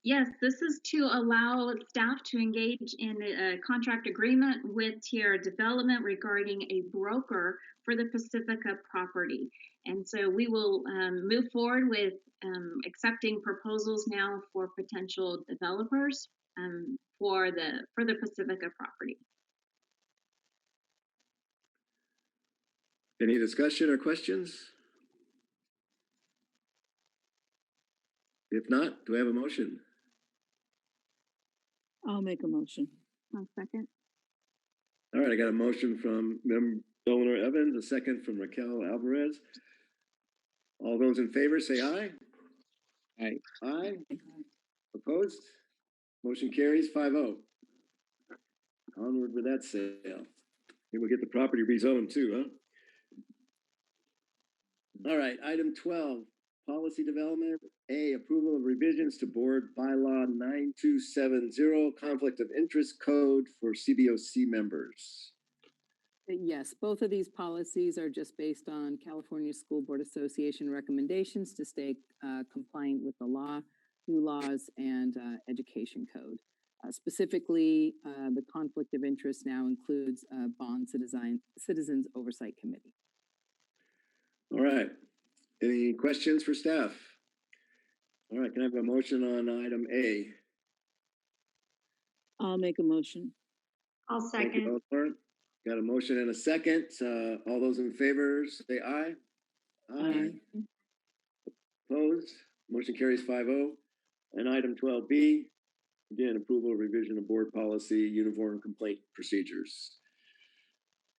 Yes, this is to allow staff to engage in a contract agreement with Tierra Development regarding a broker for the Pacifica property. And so we will move forward with accepting proposals now for potential developers for the Pacifica property. Any discussion or questions? If not, do I have a motion? I'll make a motion. I'll second. All right, I got a motion from Member Eleanor Evans, a second from Raquel Alvarez. All those in favor say aye. Aye. Aye. Opposed? Motion carries 5-0. Onward with that sale. Maybe we'll get the property rezoned too, huh? All right, item 12, policy development. A, approval of revisions to board bylaw 9270, conflict of interest code for CBOC members. Yes, both of these policies are just based on California School Board Association recommendations to stay compliant with the law, new laws, and education code. Specifically, the conflict of interest now includes Bond Citizens Oversight Committee. All right. Any questions for staff? All right, can I have a motion on item A? I'll make a motion. I'll Thank you, second. Eleanor. Got a motion and a second. All those in favor say aye. Aye. Opposed? Motion carries 5-0. And item 12B, again, approval of revision of board policy, uniform complaint procedures.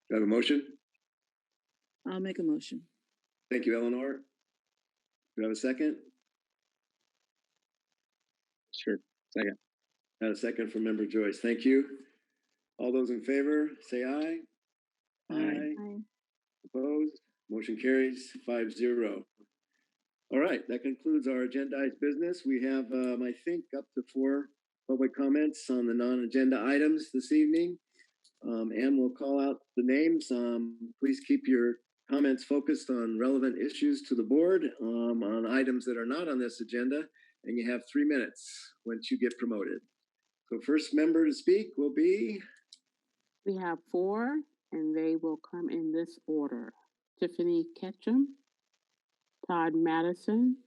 Do I have a motion? I'll make a motion. Thank you, Eleanor. Do I have a second? Sure. Second. Got a second from Member Joyce. Thank you. All those in favor, say aye. Aye. Aye. Opposed? Motion carries 5-0. All right, that concludes our agendized business. We have, I think, up to 4 public comments on the non-agenda items this evening. And we'll call out the names. Please keep your comments focused on relevant issues to the board, on items that are not on this agenda, and you have 3 minutes once you get promoted. So first member to speak will be? We have 4, and they will come in this order: Tiffany Ketchum, Todd Madison,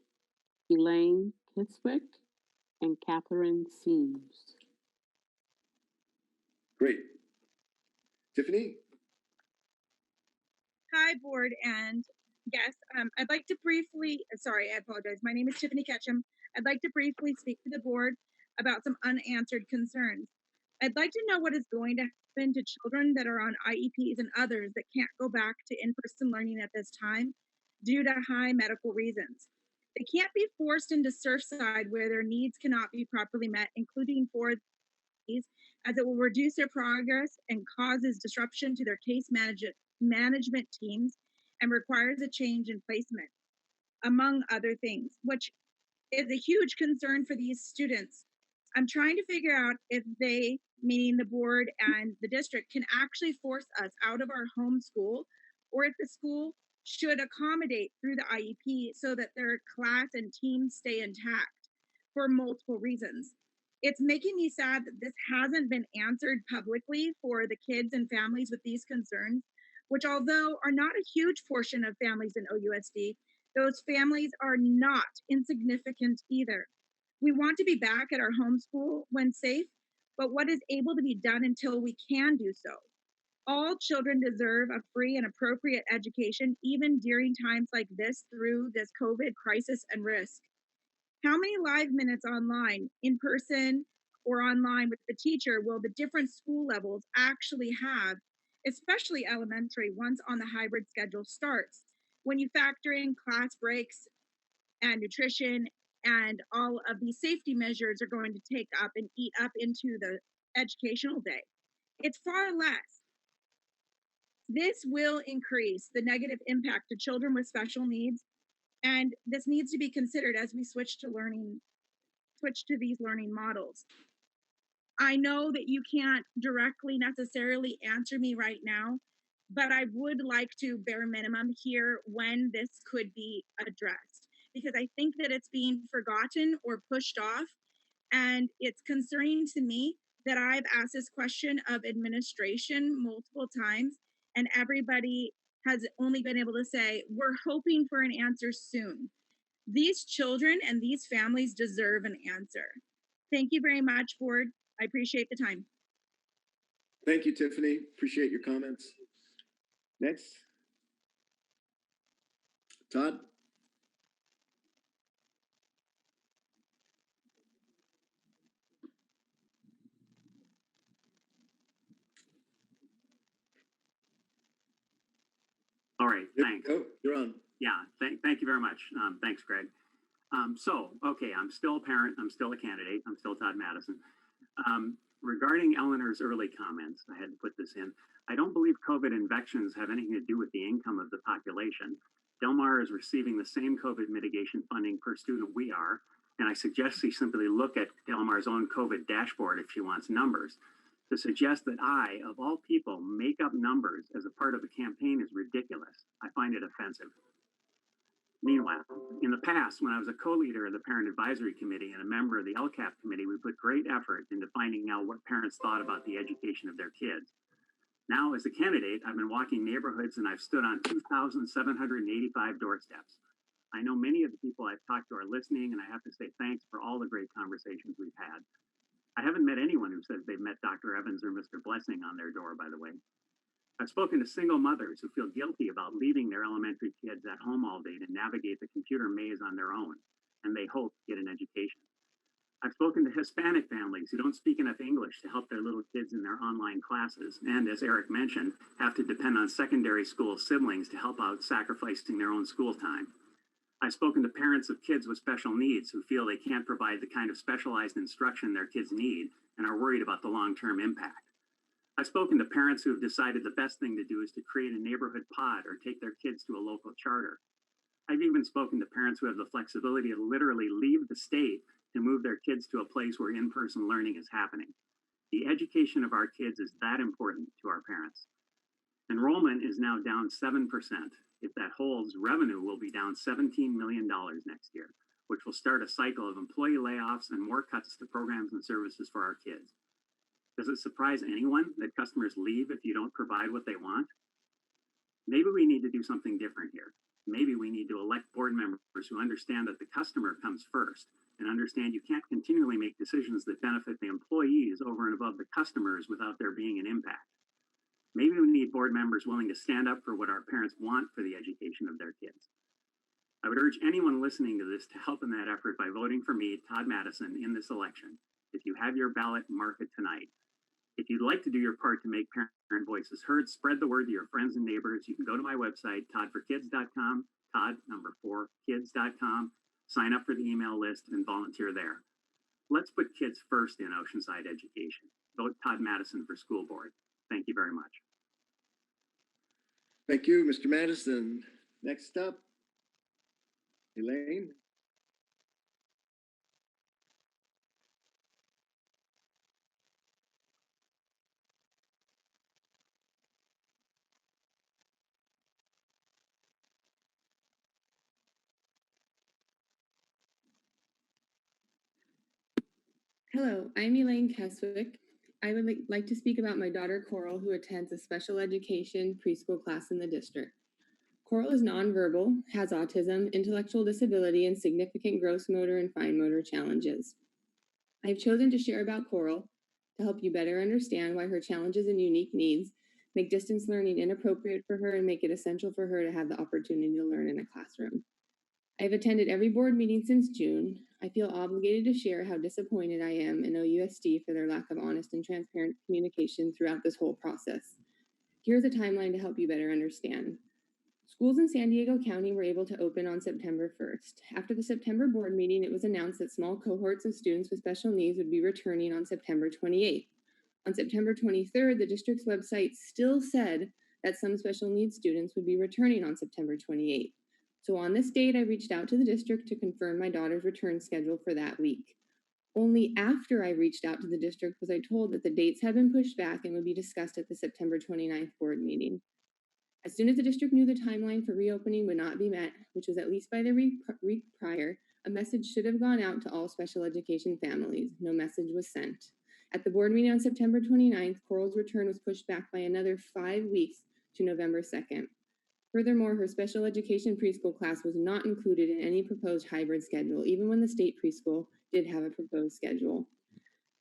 Elaine Kiswick, and Catherine Seams. Great. Tiffany? Hi, board and guests. I'd like to briefly, sorry, I apologize. My name is Tiffany Ketchum. I'd like to briefly speak to the board about some unanswered concerns. I'd like to know what is going to happen to children that are on IEPs and others that can't go back to in-person learning at this time due to high medical reasons. They can't be forced into Surfside where their needs cannot be properly met, including for these, as it will reduce their progress and causes disruption to their case management teams and requires a change in placement, among other things, which is a huge concern for these students. I'm trying to figure out if they, meaning the board and the district, can actually force us out of our home school, or if the school should accommodate through the IEP so that their class and teams stay intact for multiple reasons. It's making me sad that this hasn't been answered publicly for the kids and families with these concerns, which, although are not a huge portion of families in OUSD, those families are not insignificant either. We want to be back at our home school when safe, but what is able to be done until we can do so? All children deserve a free and appropriate education, even during times like this through this COVID crisis and risk. How many live minutes online, in person, or online with the teacher will the different school levels actually have, especially elementary, once on the hybrid schedule starts? When you factor in class breaks and nutrition and all of these safety measures are going to take up and eat up into the educational day, it's far less. This will increase the negative impact to children with special needs, and this needs to be considered as we switch to these learning models. I know that you can't directly necessarily answer me right now, but I would like to bare minimum hear when this could be addressed, because I think that it's being forgotten or pushed off. And it's concerning to me that I've asked this question of administration multiple times and everybody has only been able to say, we're hoping for an answer soon. These children and these families deserve an answer. Thank you very much, board. I appreciate the time. Thank you, Tiffany. Appreciate your comments. Next. Todd? All right, thanks. Oh, you're on. Yeah, thank you very much. Thanks, Greg. Okay, I'm still a parent. I'm still a candidate. I'm still Todd Madison. Regarding Eleanor's early comments, I had to put this in. I don't believe COVID infections have anything to do with the income of the population. Del Mar is receiving the same COVID mitigation funding per student we are, and I suggest she simply look at Del Mar's own COVID dashboard if she wants numbers. To suggest that I, of all people, make up numbers as a part of a campaign is ridiculous. I find it offensive. Meanwhile, in the past, when I was a co-leader of the Parent Advisory Committee and a member of the LCAP committee, we put great effort into finding out what parents thought about the education of their kids. Now, as a candidate, I've been walking neighborhoods and I've stood on 2,785 doorsteps. I know many of the people I've talked to are listening, and I have to say thanks for all the great conversations we've had. I haven't met anyone who says they've met Dr. Evans or Mr. Blessing on their door, by the way. I've spoken to single mothers who feel guilty about leaving their elementary kids at home all day to navigate the computer maze on their own, and they hope to get an education. I've spoken to Hispanic families who don't speak enough English to help their little kids in their online classes, and as Eric mentioned, have to depend on secondary school siblings to help out, sacrificing their own school time. I've spoken to parents of kids with special needs who feel they can't provide the kind of specialized instruction their kids need and are worried about the long-term impact. I've spoken to parents who have decided the best thing to do is to create a neighborhood pod or take their kids to a local charter. I've even spoken to parents who have the flexibility to literally leave the state to move their kids to a place where in-person learning is happening. The education of our kids is that important to our parents. Enrollment is now down 7%. If that holds, revenue will be down $17 million next year, which will start a cycle of employee layoffs and more cuts to programs and services for our kids. Does it surprise anyone that customers leave if you don't provide what they want? Maybe we need to do something different here. Maybe we need to elect board members who understand that the customer comes first and understand you can't continually make decisions that benefit the employees over and above the customers without there being an impact. Maybe we need board members willing to stand up for what our parents want for the education of their kids. I would urge anyone listening to this to help in that effort by voting for me, Todd Madison, in this election. If you have your ballot, mark it tonight. If you'd like to do your part to make parent voices heard, spread the word to your friends and neighbors. You can go to my website, toddforkids.com, todd4kids.com, sign up for the email list and volunteer there. Let's put kids first in Oceanside education. Vote Todd Madison for school board. Thank you very much. Thank you, Mr. Madison. Next up, Elaine. Hello, I'm Elaine Keswick. I would like to speak about my daughter Coral, who attends a special education preschool class in the district. Coral is nonverbal, has autism, intellectual disability, and significant gross motor and fine motor challenges. I've chosen to share about Coral to help you better understand why her challenges and unique needs make distance learning inappropriate for her and make it essential for her to have the opportunity to learn in a classroom. I've attended every board meeting since June. I feel obligated to share how disappointed I am in OUSD for their lack of honest and transparent communication throughout this whole process. Here's a timeline to help you better understand. Schools in San Diego County were able to open on September 1st. After the September board meeting, it was announced that small cohorts of students with special needs would be returning on September 28th. On September 23rd, the district's website still said that some special needs students would be returning on September 28th. So on this date, I reached out to the district to confirm my daughter's return schedule for that week. Only after I reached out to the district was I told that the dates had been pushed back and would be discussed at the September 29th board meeting. As soon as the district knew the timeline for reopening would not be met, which was at least by the week prior, a message should have gone out to all special education families. No message was sent. At the board meeting on September 29th, Coral's return was pushed back by another 5 weeks to November 2nd. Furthermore, her special education preschool class was not included in any proposed hybrid schedule, even when the state preschool did have a proposed schedule.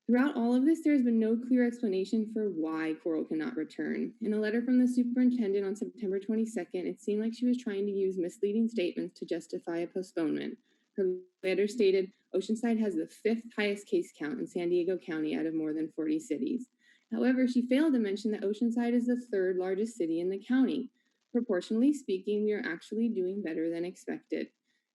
Throughout all of this, there has been no clear explanation for why Coral cannot return. In a letter from the superintendent on September 22nd, it seemed like she was trying to use misleading statements to justify a postponement. Her letter stated, Oceanside has the 5th highest case count in San Diego County out of more than 40 cities. However, she failed to mention that Oceanside is the 3rd largest city in the county. Proportionally speaking, we are actually doing better than expected.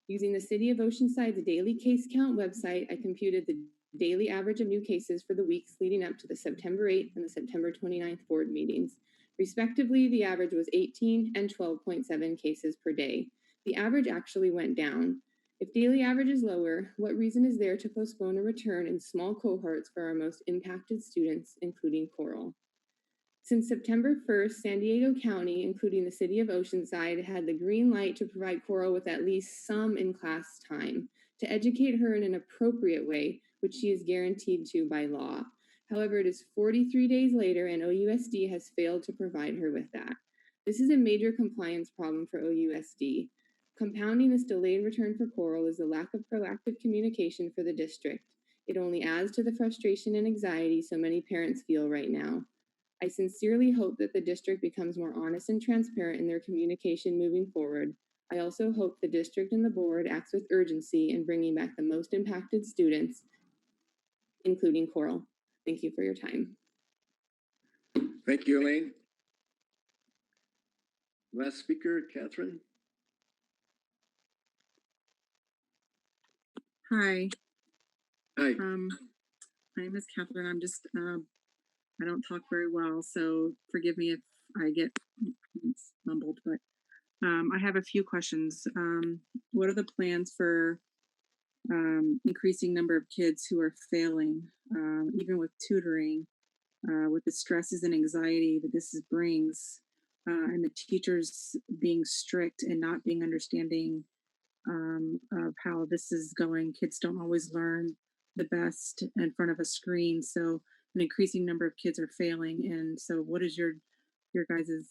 Using the City of Oceanside's daily case count website, I computed the daily average of new cases for the weeks leading up to the September 8th and the September 29th board meetings. Respectively, the average was 18 and 12.7 cases per day. The average actually went down. If daily average is lower, what reason is there to postpone a return in small cohorts for our most impacted students, including Coral? Since September 1st, San Diego County, including the City of Oceanside, had the green light to provide Coral with at least some in-class time to educate her in an appropriate way, which she is guaranteed to by law. However, it is 43 days later and OUSD has failed to provide her with that. This is a major compliance problem for OUSD. Compounding this delayed return for Coral is the lack of proactive communication for the district. It only adds to the frustration and anxiety so many parents feel right now. I sincerely hope that the district becomes more honest and transparent in their communication moving forward. I also hope the district and the board acts with urgency in bringing back the most impacted students, including Coral. Thank you for your time. Thank you, Elaine. Last speaker, Catherine. Hi. Hi. My name is Catherine. I'm just, I don't talk very well, so forgive me if I get mumbled, but I have a few questions. What are the plans for increasing number of kids who are failing, even with tutoring, with the stresses and anxiety that this brings, and the teachers being strict and not being understanding of how this is going? Kids don't always learn the best in front of a screen, so an increasing number of kids are failing. And so what is your guys's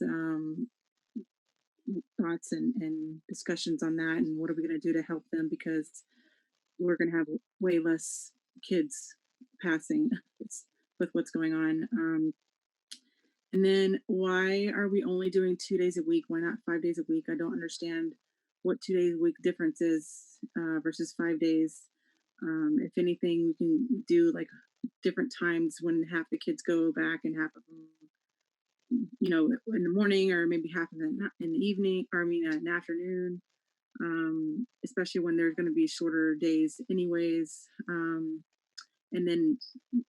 thoughts and discussions on that, and what are we going to do to help them, because we're going to have way less kids passing with what's going on. And then why are we only doing 2 days a week? Why not 5 days a week? I don't understand what 2 days a week difference is versus 5 days. If anything, we can do like different times when half the kids go back and half of them, you know, in the morning, or maybe half of them in the evening, or in the afternoon, especially when there's going to be shorter days anyways. And then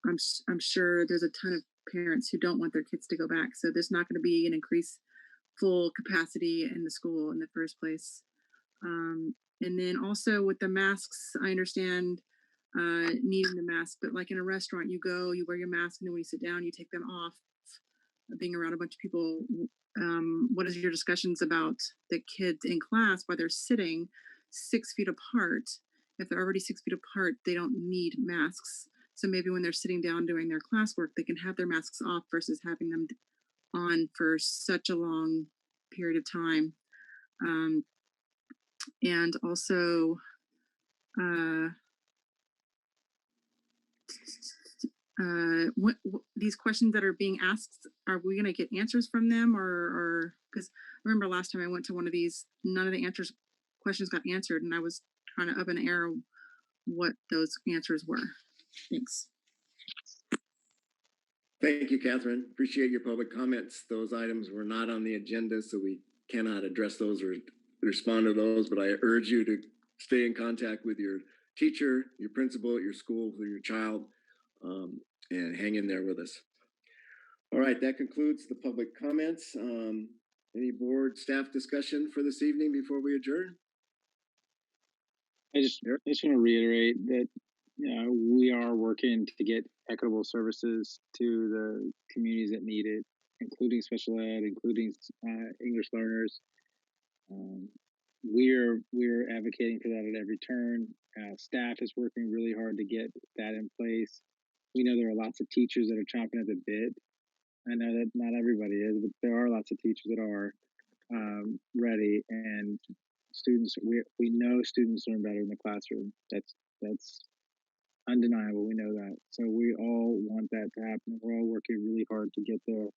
I'm sure there's a ton of parents who don't want their kids to go back. So there's not going to be an increased full capacity in the school in the first place. And then also with the masks, I understand needing the mask, but like in a restaurant, you go, you wear your mask, and then when you sit down, you take them off. Being around a bunch of people, what is your discussions about the kids in class while they're sitting 6 feet apart? If they're already 6 feet apart, they don't need masks. So maybe when they're sitting down doing their classwork, they can have their masks off versus having them on for such a long period of time. And also, what these questions that are being asked, are we going to get answers from them, or because I remember last time I went to one of these, none of the questions got answered, and I was trying to up in air what those answers were. Thanks. Thank you, Catherine. Appreciate your public comments. Those items were not on the agenda, so we cannot address those or respond to those, but I urge you to stay in contact with your teacher, your principal at your school, with your child, and hang in there with us. All right, that concludes the public comments. Any board staff discussion for this evening before we adjourn? I just want to reiterate that we are working to get equitable services to the communities that need it, including special ed, including English learners. We're advocating for that at every turn. Staff is working really hard to get that in place. We know there are lots of teachers that are chomping at the bit. I know that not everybody is, but there are lots of teachers that are. ready, and students, we know students learn better in the classroom. That's undeniable. We know that. So we all want that to happen. We're all working really hard to get there.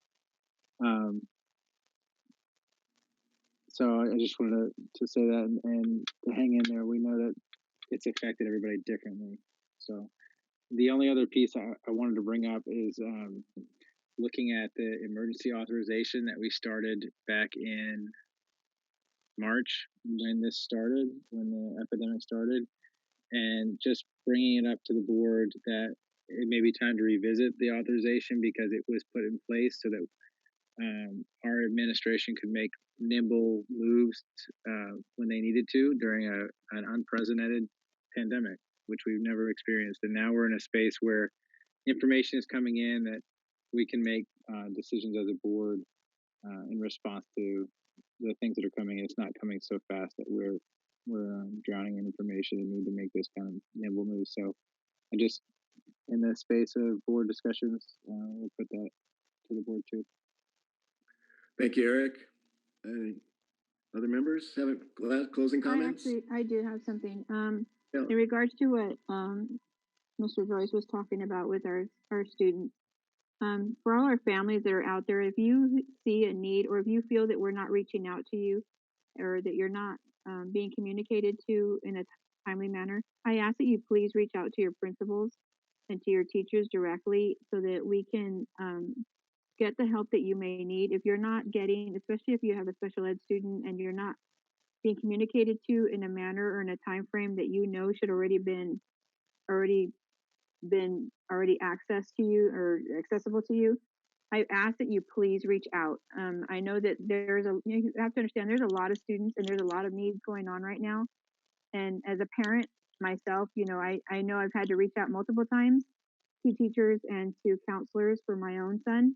So I just wanted to say that and to hang in there. We know that it's affected everybody differently. So the only other piece I wanted to bring up is looking at the emergency authorization that we started back in March when this started, when the epidemic started, and just bringing it up to the board that it may be time to revisit the authorization because it was put in place so that our administration could make nimble moves when they needed to during an unprecedented pandemic, which we've never experienced. And now we're in a space where information is coming in that we can make decisions as a board in response to the things that are coming. It's not coming so fast that we're drowning in information and need to make this kind of nimble move. So I just, in the space of board discussions, we'll put that to the board too. Thank you, Eric. Any other members have closing comments? I do have something. Yeah. In regards to what Mr. Joyce was talking about with our students, for all our families that are out there, if you see a need or if you feel that we're not reaching out to you or that you're not being communicated to in a timely manner, I ask that you please reach out to your principals and to your teachers directly so that we can get the help that you may need. If you're not getting, especially if you have a special ed student and you're not being communicated to in a manner or in a time frame that you know should already accessed to you or accessible to you, I ask that you please reach out. I know that you have to understand there's a lot of students and there's a lot of needs going on right now. And as a parent myself, I know I've had to reach out multiple times to teachers and to counselors for my own son.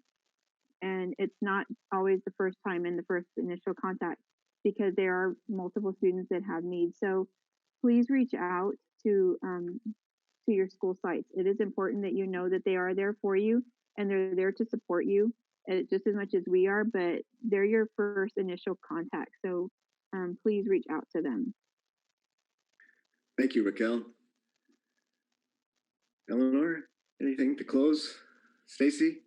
And it's not always the first time in the first initial contact because there are multiple students that have needs. So please reach out to your school sites. It is important that you know that they are there for you and they're there to support you just as much as we are, but they're your first initial contact. So please reach out to them. Thank you, Raquel. Eleanor, anything to close? Stacy?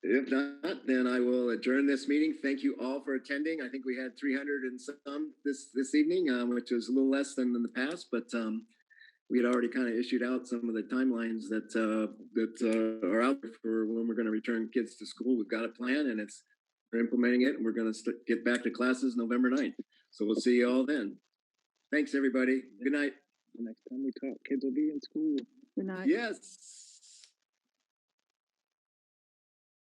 If not, then I will adjourn this meeting. Thank you all for attending. I think we had 300 and some this evening, which was a little less than in the past, but we had already kind of issued out some of the timelines that are out there for when we're going to return kids to school. We've got a plan, and we're implementing it, and we're going to get back to classes November 9th. So we'll see you all then. Thanks, everybody. Good night. The next time we talk, kids will be in school. Good night. Yes.